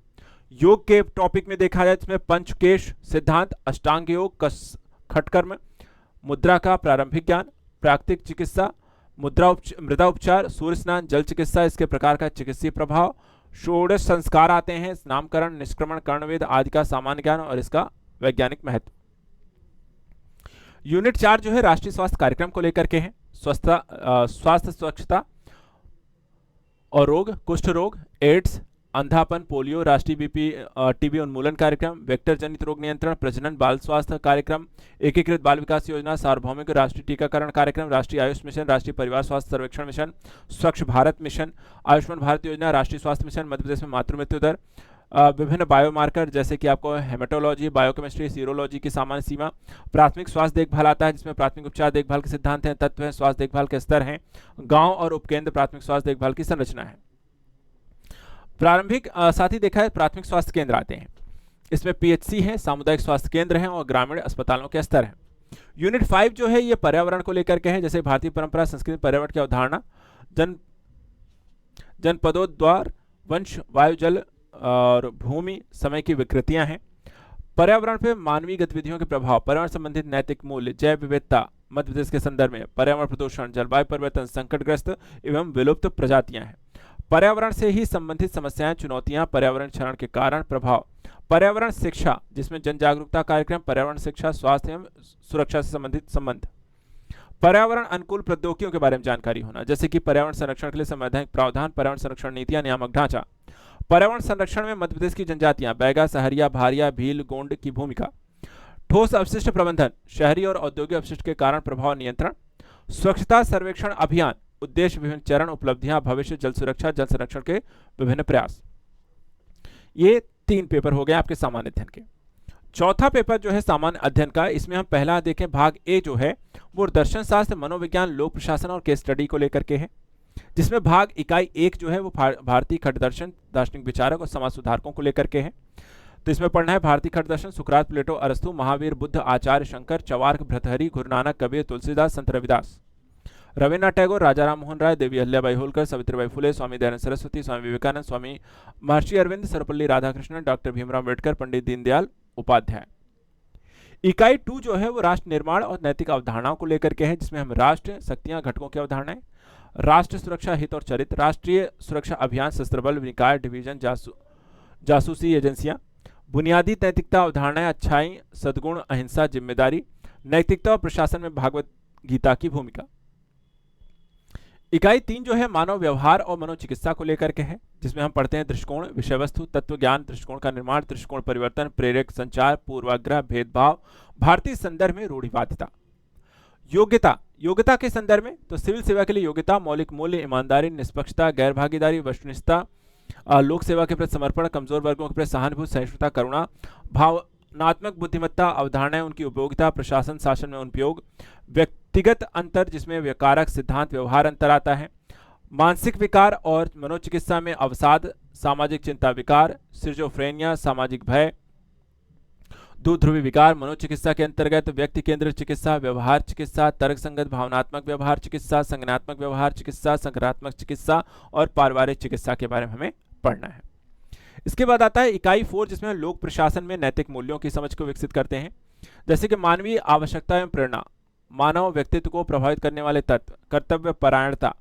योग के टॉपिक में देखा जाए इसमें पंचकेश सिद्धांत, अष्टांग योग, खटकर्म, मुद्रा का प्रारंभिक ज्ञान, प्राकृतिक चिकित्सा, मृदा उपचार, सूर्य स्नान, जल चिकित्सा, इसके प्रकार का चिकित्सीय प्रभाव, षोडश संस्कार आते हैं, नामकरण, निष्क्रमण, कर्णवेद आदि का सामान्य ज्ञान और इसका वैज्ञानिक महत्व। यूनिट 4 जो है राष्ट्रीय स्वास्थ्य कार्यक्रम को लेकर के है, स्वास्थ्य स्वच्छता और रोग, कुष्ठ रोग, एड्स, अंधापन, पोलियो, राष्ट्रीय टीबी उन्मूलन कार्यक्रम, वेक्टर जनित रोग नियंत्रण, प्रजनन, बाल स्वास्थ्य कार्यक्रम, एकीकृत बाल विकास योजना, सार्वभौमिक राष्ट्रीय टीकाकरण कार्यक्रम, राष्ट्रीय आयुष मिशन, राष्ट्रीय परिवार स्वास्थ्य सर्वेक्षण मिशन, स्वच्छ भारत मिशन, आयुष्मान भारत योजना, राष्ट्रीय स्वास्थ्य मिशन, मध्य प्रदेश में मातृ मृत्यु दर, विभिन्न बायोमार्कर जैसे कि आपको हेमेटोलॉजी, बायोकेमिस्ट्री, सीरोलॉजी की सामान्य सीमा, प्राथमिक स्वास्थ्य देखभाल आता है जिसमें प्राथमिक उपचार देखभाल के सिद्धांत हैं, तत्व हैं, स्वास्थ्य देखभाल के स्तर हैं, गांव और उपकेंद्र प्राथमिक स्वास्थ्य देखभाल की संरचना है। प्रारंभिक साथ ही देखा है प्राथमिक स्वास्थ्य केंद्र आते हैं, इसमें पीएचसी है, सामुदायिक स्वास्थ्य केंद्र हैं और ग्रामीण अस्पतालों के स्तर हैं। यूनिट 5 जो है ये पर्यावरण को लेकर के है, जैसे भारतीय परंपरा, संस्कृति, पर्यावरण की अवधारणा, जनपदोद्वार, वंश, वायु, जल और भूमि, समय की विकृतियां हैं। पर्यावरण पे मानवीय गतिविधियों के प्रभाव, पर्यावरण संबंधित नैतिक मूल्य, जैव विविधता, मध्य प्रदेश के संदर्भ में पर्यावरण प्रदूषण, जलवायु परिवर्तन, संकटग्रस्त एवं विलुप्त प्रजातियां हैं। पर्यावरण से ही संबंधित समस्याएं, चुनौतियां, पर्यावरण क्षरण के कारण, प्रभाव, पर्यावरण शिक्षा जिसमें जन जागरूकता कार्यक्रम, पर्यावरण शिक्षा, स्वास्थ्य एवं सुरक्षा से संबंधित संबंध, पर्यावरण अनुकूल प्रौद्योगिकियों के बारे में जानकारी होना, जैसे कि पर्यावरण संरक्षण के लिए संवैधानिक प्रावधान, पर्यावरण संरक्षण नीतियां, नियामक ढांचा, पर्यावरण संरक्षण में मध्य प्रदेश की जनजातियां, बैगा, सहरिया, भारिया, भील, गोंड की भूमिका, ठोस अपशिष्ट प्रबंधन, शहरी और औद्योगिक अपशिष्ट के कारण प्रभाव नियंत्रण, स्वच्छता सर्वेक्षण अभियान, उद्देश्य, विभिन्न चरण, उपलब्धियां, भविष्य, जल सुरक्षा, जल संरक्षण के विभिन्न प्रयास। ये 3 पेपर हो गए आपके सामान्य अध्ययन के। चौथा पेपर जो है सामान्य अध्ययन का, इसमें हम पहला देखें भाग ए जो है वो दर्शन शास्त्र, मनोविज्ञान, लोक प्रशासन और केस स्टडी को लेकर के है, जिसमें भाग इकाई 1 जो है वो भारतीय खट दर्शन, दार्शनिक विचारक और समाज सुधारकों को लेकर के है। तो इसमें पढ़ना है भारतीय खट दर्शन, सुकरात, प्लेटो, अरस्तु, महावीर, बुद्ध, आचार्य शंकर, चवार्क, भर्तृहरि, गुरु नानक, कबीर, तुलसीदास, संत रविदास, रविन्द्रनाथ टैगोर, राजा राम मोहन राय, देवी अहिल्याबाई होलकर, सावित्रीबाई फुले, स्वामी दयानंद सरस्वती, स्वामी विवेकानंद, स्वामी महर्षि अरविंद, सर्वपल्ली राधाकृष्णन, डॉक्टर भीमराव अम्बेडकर, पंडित दीनदयाल उपाध्याय। इकाई 2 जो है वो राष्ट्र निर्माण और नैतिक अवधारणाओं को लेकर के है, जिसमें हम राष्ट्र शक्तियां, घटकों की अवधारणाएं, राष्ट्र सुरक्षा, हित और चरित्र, राष्ट्रीय सुरक्षा अभियान, शस्त्र बल, निकाय, डिवीजन, जासूसी एजेंसियां, बुनियादी नैतिकता अवधारणाएं, अच्छाई, सद्गुण, अहिंसा, जिम्मेदारी, नैतिकता और प्रशासन में भागवत गीता की भूमिका। इकाई 3 जो है मानव व्यवहार और मनोचिकित्सा को लेकर के है, जिसमें हम पढ़ते हैं दृष्टिकोण, विषय वस्तु, तत्व ज्ञान, दृष्टिकोण का निर्माण, दृष्टिकोण परिवर्तन, प्रेरक संचार, पूर्वाग्रह, भेदभाव, भारतीय संदर्भ में रूढ़िवादिता। योग्यता, योग्यता के संदर्भ में तो सिविल सेवा के लिए योग्यता, मौलिक मूल्य, ईमानदारी, निष्पक्षता, गैर भागीदारी, वस्तुनिष्ठता, लोक सेवा के प्रति समर्पण, कमजोर वर्गों के प्रति सहानुभूति, सहिष्णुता, करुणा, भावनात्मक बुद्धिमत्ता, अवधारणाएं, उनकी उपयोगिता, प्रशासन शासन में उपयोग, व्यक्तिगत अंतर जिसमें व्यवकारक सिद्धांत व्यवहार अंतर आता है, मानसिक विकार और मनोचिकित्सा में अवसाद, सामाजिक चिंता विकार, सिजोफ्रेनिया, सामाजिक भय, दुध्रुवी विकार, मनोचिकित्सा के अंतर्गत व्यक्ति केंद्रित चिकित्सा, व्यवहार चिकित्सा, तर्कसंगत भावनात्मक व्यवहार चिकित्सा, संज्ञानात्मक व्यवहार चिकित्सा, संक्रात्मक चिकित्सा और पारिवारिक चिकित्सा के बारे में हमें पढ़ना है। इसके बाद आता है इकाई 4 जिसमें हम लोक प्रशासन में नैतिक मूल्यों की समझ को विकसित करते हैं, जैसे कि मानवीय आवश्यकता एवं प्रेरणा, मानव व्यक्तित्व को प्रभावित करने वाले तत्व, कर्तव्य परायणता,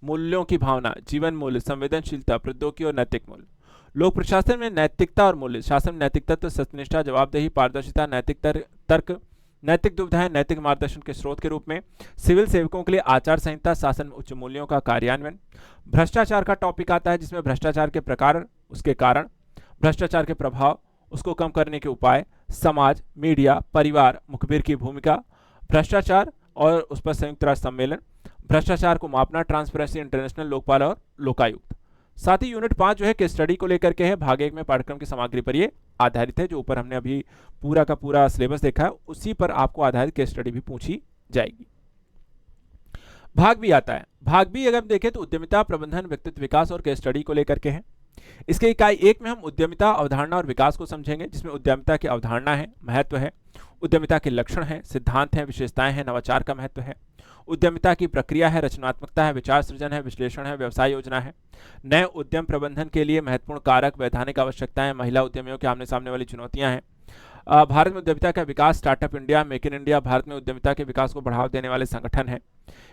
मूल्यों की भावना, जीवन मूल्य, संवेदनशीलता, प्रौद्योगिकी और नैतिक मूल्य। लोक प्रशासन में नैतिकता और मूल्य, शासन में नैतिक तत्व, सत्यनिष्ठा, जवाबदेही, पारदर्शिता, नैतिक तर्क, नैतिक दुविधाएं नैतिक मार्गदर्शन के स्रोत के रूप में, सिविल सेवकों के लिए आचार संहिता, शासन में उच्च मूल्यों का कार्यान्वयन, भ्रष्टाचार का टॉपिक आता है जिसमें भ्रष्टाचार के प्रकार, उसके कारण, भ्रष्टाचार के प्रभाव, उसको कम करने के उपाय, समाज, मीडिया, परिवार, मुखबिर की भूमिका, भ्रष्टाचार और उस पर संयुक्त राष्ट्र सम्मेलन, भ्रष्टाचार को मापना, ट्रांसपेरेंसी इंटरनेशनल, लोकपाल और लोकायुक्त। साथ ही यूनिट 5 जो है केस स्टडी को लेकर के है, भाग 1 में पाठ्यक्रम की सामग्री पर ये आधारित है, जो ऊपर हमने अभी पूरा का पूरा सिलेबस देखा है उसी पर आपको आधारित केस स्टडी भी पूछी जाएगी। भाग बी आता है, भाग बी अगर हम देखें तो उद्यमिता, प्रबंधन, व्यक्तित्व विकास और केस स्टडी को लेकर के है। इसके इकाई 1 में हम उद्यमिता, अवधारणा और विकास को समझेंगे, जिसमें उद्यमिता की अवधारणा है, महत्व है, उद्यमिता के लक्षण हैं, सिद्धांत हैं, विशेषताएं हैं, नवाचार का महत्व है, उद्यमिता की प्रक्रिया है, रचनात्मकता है, विचार सृजन है, विश्लेषण है, व्यवसाय योजना है, नए उद्यम प्रबंधन के लिए महत्वपूर्ण कारक, वैधानिक आवश्यकताएं, महिला उद्यमियों के आमने सामने वाली चुनौतियां हैं, भारत में उद्यमिता का विकास, startup India, make in India भारत में उद्यमिता के विकास को बढ़ावा देने वाले संगठन है।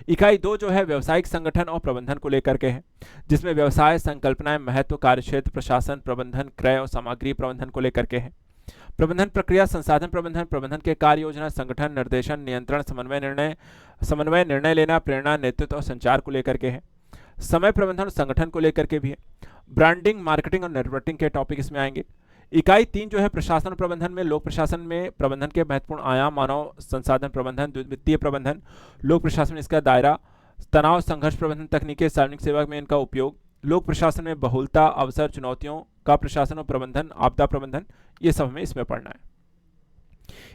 इकाई 2 जो है व्यवसायिक संगठन और प्रबंधन को लेकर के है, जिसमें व्यवसाय, संकल्पनाएं, महत्व, कार्यक्षेत्र, प्रशासन, प्रबंधन, क्रय और सामग्री प्रबंधन को लेकर के है। प्रबंधन प्रक्रिया, संसाधन प्रबंधन, प्रबंधन के कार्य योजना, संगठन, निर्देशन, नियंत्रण, समन्वय, निर्णय लेना, प्रेरणा, नेतृत्व और संचार को लेकर के है। समय प्रबंधन और संगठन को लेकर के भी है। ब्रांडिंग, मार्केटिंग और नेटवर्किंग के टॉपिक इसमें आएंगे। इकाई 3 जो है प्रशासन और प्रबंधन में, लोक प्रशासन में प्रबंधन के महत्वपूर्ण आयाम, मानव संसाधन प्रबंधन, वित्तीय प्रबंधन, लोक प्रशासन में इसका दायरा, तनाव संघर्ष प्रबंधन तकनीकें, सार्वजनिक सेवा में इनका उपयोग, लोक प्रशासन में बहुलता, अवसर, चुनौतियों का प्रशासन और प्रबंधन, आपदा प्रबंधन, ये सब हमें इसमें पढ़ना है।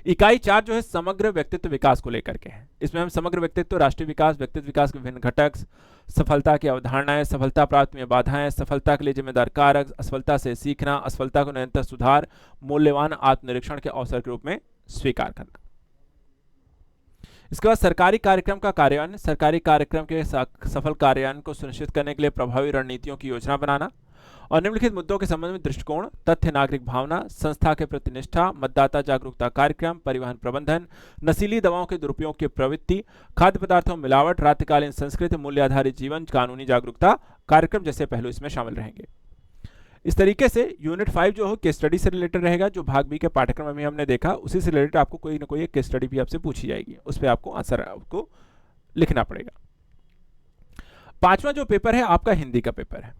इकाई 4 जो है समग्र व्यक्तित्व विकास को लेकर के है। इसमें हम समग्र व्यक्तित्व, राष्ट्रीय विकास, व्यक्तित्व विकास के विभिन्न घटक, सफलता की अवधारणाएं, सफलता प्राप्त में बाधाएं, सफलता के लिए जिम्मेदार कारक, असफलता से सीखना, असफलता को निरंतर सुधार, मूल्यवान आत्मनिरीक्षण के अवसर के रूप में स्वीकार करना। इसके बाद सरकारी कार्यक्रम का कार्यान्वयन, सरकारी कार्यक्रम के सफल कार्यान्वयन को सुनिश्चित करने के लिए प्रभावी रणनीतियों की योजना बनाना और निम्नलिखित मुद्दों के संबंध में दृष्टिकोण, तथ्य, नागरिक भावना, संस्था के प्रति निष्ठा, मतदाता जागरूकता कार्यक्रम, परिवहन प्रबंधन, नशीली दवाओं के दुरुपयोग की प्रवृत्ति, खाद्य पदार्थों में मिलावट, रात्रिकालीन संस्कृति, मूल्य आधारित जीवन, कानूनी जागरूकता कार्यक्रम जैसे पहलू इसमें शामिल रहेंगे। इस तरीके से यूनिट 5 जो है केस स्टडी से रिलेटेड रहेगा, जो भाग बी के पाठ्यक्रम में हमने देखा उसी से रिलेटेड आपको कोई ना कोई एक केस स्टडी भी आपसे पूछी जाएगी, उस पर आपको आंसर आपको लिखना पड़ेगा। 5वां जो पेपर है आपका हिंदी का पेपर है।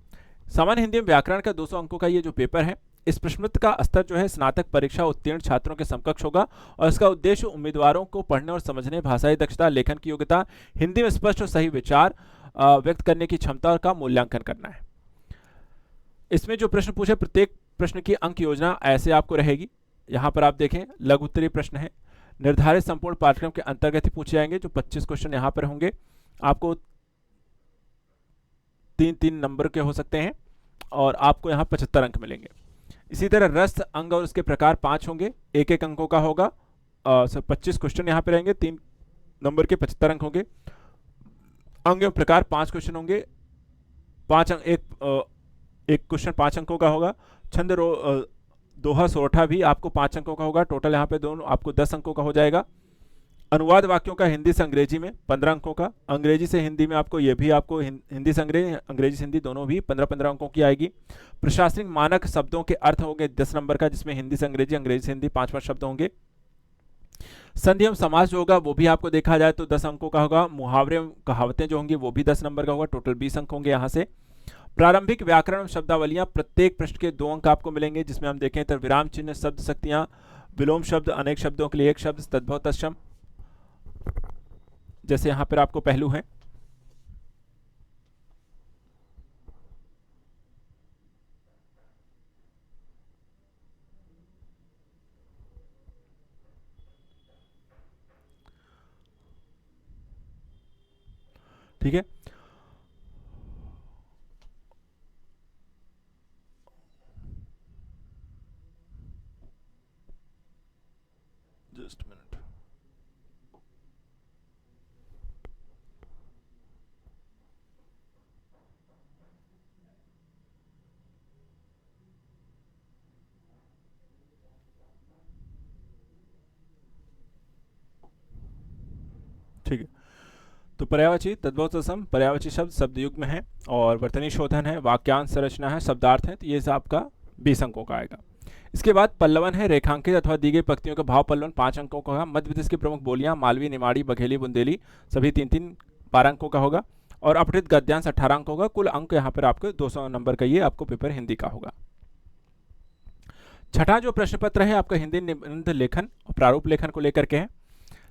सामान्य हिंदी में व्याकरण का 200 अंकों का ये जो पेपर है, इस प्रश्नपत्र का स्तर जो है स्नातक परीक्षा उत्तीर्ण छात्रों के समकक्ष होगा और इसका उद्देश्य उम्मीदवारों को पढ़ने और समझने, भाषाई दक्षता, लेखन की योग्यता, हिंदी में स्पष्ट और सही विचार व्यक्त करने की क्षमता का मूल्यांकन करना है। इसमें जो प्रश्न पूछे प्रत्येक प्रश्न की अंक योजना ऐसे आपको रहेगी। यहाँ पर आप देखें लघु उत्तरीय प्रश्न है, निर्धारित संपूर्ण पाठ्यक्रम के अंतर्गत ही पूछे जाएंगे। जो 25 क्वेश्चन यहाँ पर होंगे आपको 3-3 नंबर के हो सकते हैं और आपको यहाँ 75 अंक मिलेंगे। इसी तरह रस, अंग और उसके प्रकार 5 होंगे, 1-1 अंकों का होगा। 25 क्वेश्चन यहाँ पे रहेंगे, 3 नंबर के 75 अंक होंगे। अंग एवं प्रकार 5 क्वेश्चन होंगे, 5 अंक एक क्वेश्चन 5 अंकों का होगा। छंद, दोहा, सोरठा भी आपको 5 अंकों का होगा। टोटल यहाँ पे दोनों आपको 10 अंकों का हो जाएगा। अनुवाद वाक्यों का हिंदी से अंग्रेजी में 15 अंकों का, अंग्रेजी से हिंदी में आपको ये भी आपको हिंदी से अंग्रेजी से हिंदी दोनों भी 15-15 अंकों की आएगी। प्रशासनिक मानक शब्दों के अर्थ होंगे 10 नंबर का, जिसमें हिंदी से अंग्रेजी, अंग्रेजी से हिंदी 5-5 शब्द होंगे। संधि एवं समास जो होगा वो भी आपको देखा जाए तो 10 अंकों का होगा। मुहावरे कहावतें जो होंगी वो भी 10 नंबर का होगा। टोटल 20 अंक होंगे यहाँ से। प्रारंभिक व्याकरण शब्दावलियां, प्रत्येक पृष्ठ के 2 अंक आपको मिलेंगे, जिसमें हम देखें तो विराम चिन्ह, शब्द शक्तियां, विलोम शब्द, अनेक शब्दों के लिए एक शब्द, तद्भव तत्सम, जैसे यहां पर आपको पहलू है। ठीक है, जस्ट मिनट। ठीक है, तो पर्यायवाची, तद्भव तत्सम, पर्यायवाची शब्द शब्दयुग्म है और वर्तनी शोधन है, वाक्यांश संरचना है, शब्दार्थ है, तो ये सब आपका 20 अंकों का आएगा। इसके बाद पल्लवन है, रेखांकित अथवा दी गई पंक्तियों का भाव पल्लवन 5 अंकों का होगा। मध्य प्रदेश की प्रमुख बोलियां मालवी, निमाड़ी, बघेली, बुंदेली, सभी 3-3 12 अंकों का होगा और अपठित गद्यांश 18 अंकों का। कुल अंक यहाँ पर आपको 200 नंबर का ये आपको पेपर हिंदी का होगा। छठा जो प्रश्न पत्र है आपका हिंदी निबंध लेखन और प्रारूप लेखन को लेकर के है।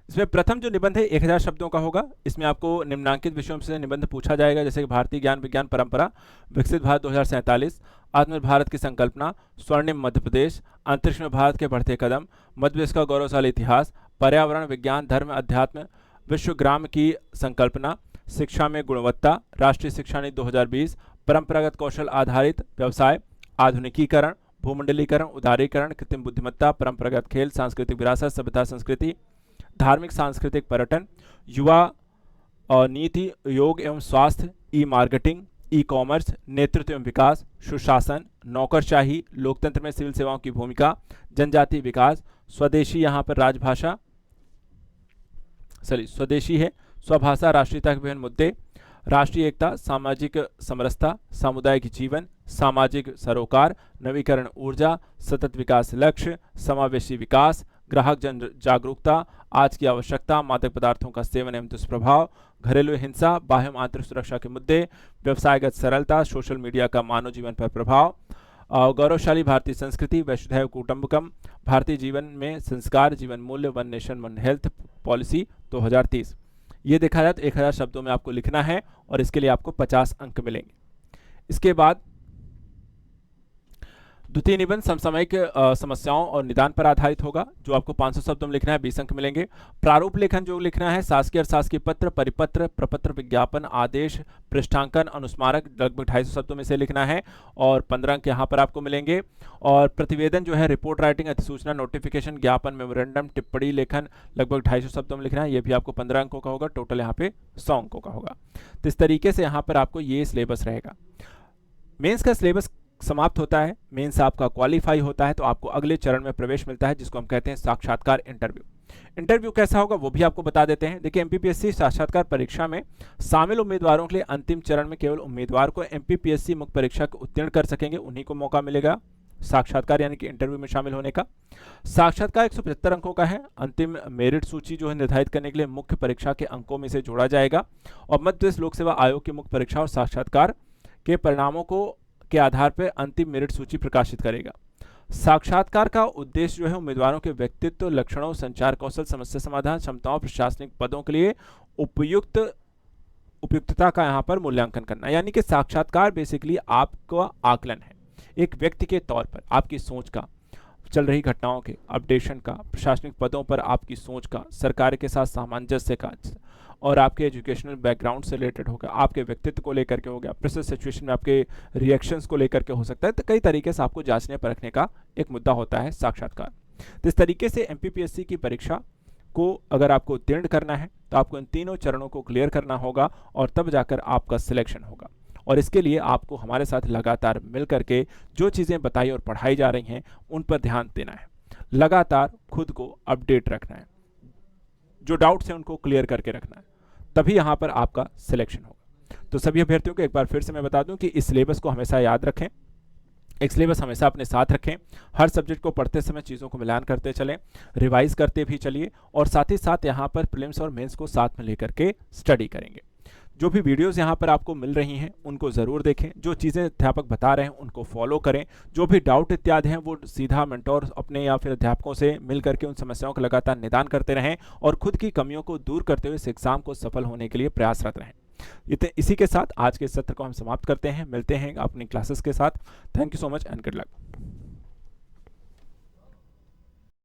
इसमें प्रथम जो निबंध है 1000 शब्दों का होगा। इसमें आपको निम्नांकित विषयों से निबंध पूछा जाएगा, जैसे कि भारतीय ज्ञान विज्ञान परंपरा, विकसित भारत 2047, आत्मनिर्भर भारत की संकल्पना, स्वर्णिम मध्य प्रदेश, अंतरिक्ष में भारत के बढ़ते कदम, मध्य प्रदेश का गौरवशाली इतिहास, पर्यावरण, विज्ञान, धर्म, अध्यात्म, विश्व ग्राम की संकल्पना, शिक्षा में गुणवत्ता, राष्ट्रीय शिक्षा नीति 2020, परंपरागत कौशल आधारित व्यवसाय, आधुनिकीकरण, भूमंडलीकरण, उदारीकरण, कृत्रिम बुद्धिमत्ता, परंपरागत खेल, सांस्कृतिक विरासत, सभ्यता संस्कृति, धार्मिक सांस्कृतिक पर्यटन, युवा और नीति, योग एवं स्वास्थ्य, ई मार्केटिंग, ई कॉमर्स, नेतृत्व एवं विकास, सुशासन, नौकरशाही, लोकतंत्र में सिविल सेवाओं की भूमिका, जनजाति विकास, स्वदेशी, यहाँ पर राजभाषा स्वदेशी है, स्वभाषा, राष्ट्रीयता के विभिन्न मुद्दे, राष्ट्रीय एकता, सामाजिक समरसता, सामुदायिक जीवन, सामाजिक सरोकार, नवीकरण ऊर्जा, सतत विकास लक्ष्य, समावेशी विकास, ग्राहक जन जागरूकता, आज की आवश्यकता, मादक पदार्थों का सेवन एवं दुष्प्रभाव, घरेलू हिंसा, बाह्य एवं आंतरिक सुरक्षा के मुद्दे, व्यवसायगत सरलता, सोशल मीडिया का मानव जीवन पर प्रभाव, गौरवशाली भारतीय संस्कृति, वसुधैव कुटुंबकम, भारतीय जीवन में संस्कार, जीवन मूल्य, one nation one health policy 2030। ये देखा जाए तो 1000 शब्दों में आपको लिखना है और इसके लिए आपको 50 अंक मिलेंगे। इसके बाद द्वितीय निबंध समसामयिक समस्याओं और निदान पर आधारित होगा, जो आपको 500 शब्दों में लिखना है, 20 अंक मिलेंगे। प्रारूप लेखन जो लिखना है, शासकीय अशासकीय पत्र, परिपत्र, प्रपत्र, विज्ञापन, आदेश, पृष्ठांकन, अनुस्मारक, लगभग 250 शब्दों में से लिखना है और 15 अंक यहाँ पर आपको मिलेंगे। और प्रतिवेदन जो है, रिपोर्ट राइटिंग, अधिसूचना, नोटिफिकेशन, ज्ञापन, मेमोरेंडम, टिप्पणी लेखन, लगभग 250 शब्दों में लिखना है, ये भी आपको 15 अंकों का होगा। टोटल यहाँ पे 100 अंकों का होगा। तो इस तरीके से यहाँ पर आपको ये सिलेबस रहेगा। मेंस का सिलेबस समाप्त होता है, मेंस आपका क्वालिफाई होता है तो आपको अगले चरण में प्रवेश मिलता है, जिसको हम कहते हैं साक्षात्कार इंटरव्यू। इंटरव्यू कैसा होगा वो भी आपको बता देते हैं। देखिए, एमपीपीएससी साक्षात्कार परीक्षा में शामिल उम्मीदवारों के लिए अंतिम चरण में केवल उम्मीदवार को एमपीपीएससी मुख्य परीक्षा को उत्तीर्ण कर सकेंगे, उन्हीं को मौका मिलेगा साक्षात्कार यानी कि इंटरव्यू में शामिल होने का। साक्षात्कार 175 अंकों का है। अंतिम मेरिट सूची जो है निर्धारित करने के लिए मुख्य परीक्षा के अंकों में से जोड़ा जाएगा और मध्य प्रदेश लोक सेवा आयोग की मुख्य परीक्षा और साक्षात्कार के परिणामों के आधार पर अंतिम मेरिट सूची प्रकाशित करेगा। साक्षात्कार का उद्देश्य जो है उम्मीदवारों के व्यक्तित्व, लक्षणों, संचार कौशल, समस्या समाधान क्षमताओं, प्रशासनिक पदों के लिए उपयुक्तता का यहाँ पर मूल्यांकन करना। यानी कि साक्षात्कार बेसिकली आपका आकलन है एक व्यक्ति के तौर पर, आपकी सोच का, चल रही घटनाओं के अपडेशन का, प्रशासनिक पदों पर आपकी सोच का, सरकार के साथ सामंजस्य का, और आपके एजुकेशनल बैकग्राउंड से रिलेटेड होगा, आपके व्यक्तित्व को लेकर के हो गया, प्रेशर सिचुएशन में आपके रिएक्शंस को लेकर के हो सकता है। तो कई तरीके से आपको जांचने परखने का एक मुद्दा होता है साक्षात्कार। तो इस तरीके से एमपीपीएससी की परीक्षा को अगर आपको उत्तीर्ण करना है तो आपको इन तीनों चरणों को क्लियर करना होगा और तब जाकर आपका सिलेक्शन होगा। और इसके लिए आपको हमारे साथ लगातार मिल करके जो चीज़ें बताई और पढ़ाई जा रही हैं उन पर ध्यान देना है, लगातार खुद को अपडेट रखना है, जो डाउट्स हैं उनको क्लियर करके रखना है, तभी यहाँ पर आपका सिलेक्शन होगा। तो सभी अभ्यर्थियों को एक बार फिर से मैं बता दूं कि इस सिलेबस को हमेशा याद रखें, एक सिलेबस हमेशा अपने साथ रखें, हर सब्जेक्ट को पढ़ते समय चीज़ों को मिलान करते चलें, रिवाइज करते भी चलिए और साथ ही साथ यहाँ पर प्रीलिम्स और मेंस को साथ में लेकर के स्टडी करेंगे। जो भी वीडियोस यहाँ पर आपको मिल रही हैं उनको ज़रूर देखें, जो चीज़ें अध्यापक बता रहे हैं उनको फॉलो करें, जो भी डाउट इत्यादि हैं वो सीधा मेंटोर अपने या फिर अध्यापकों से मिल करके उन समस्याओं का लगातार निदान करते रहें और खुद की कमियों को दूर करते हुए इस एग्ज़ाम को सफल होने के लिए प्रयासरत रहें। इसी के साथ आज के सत्र को हम समाप्त करते हैं, मिलते हैं अपनी क्लासेस के साथ। Thank you so much and good luck.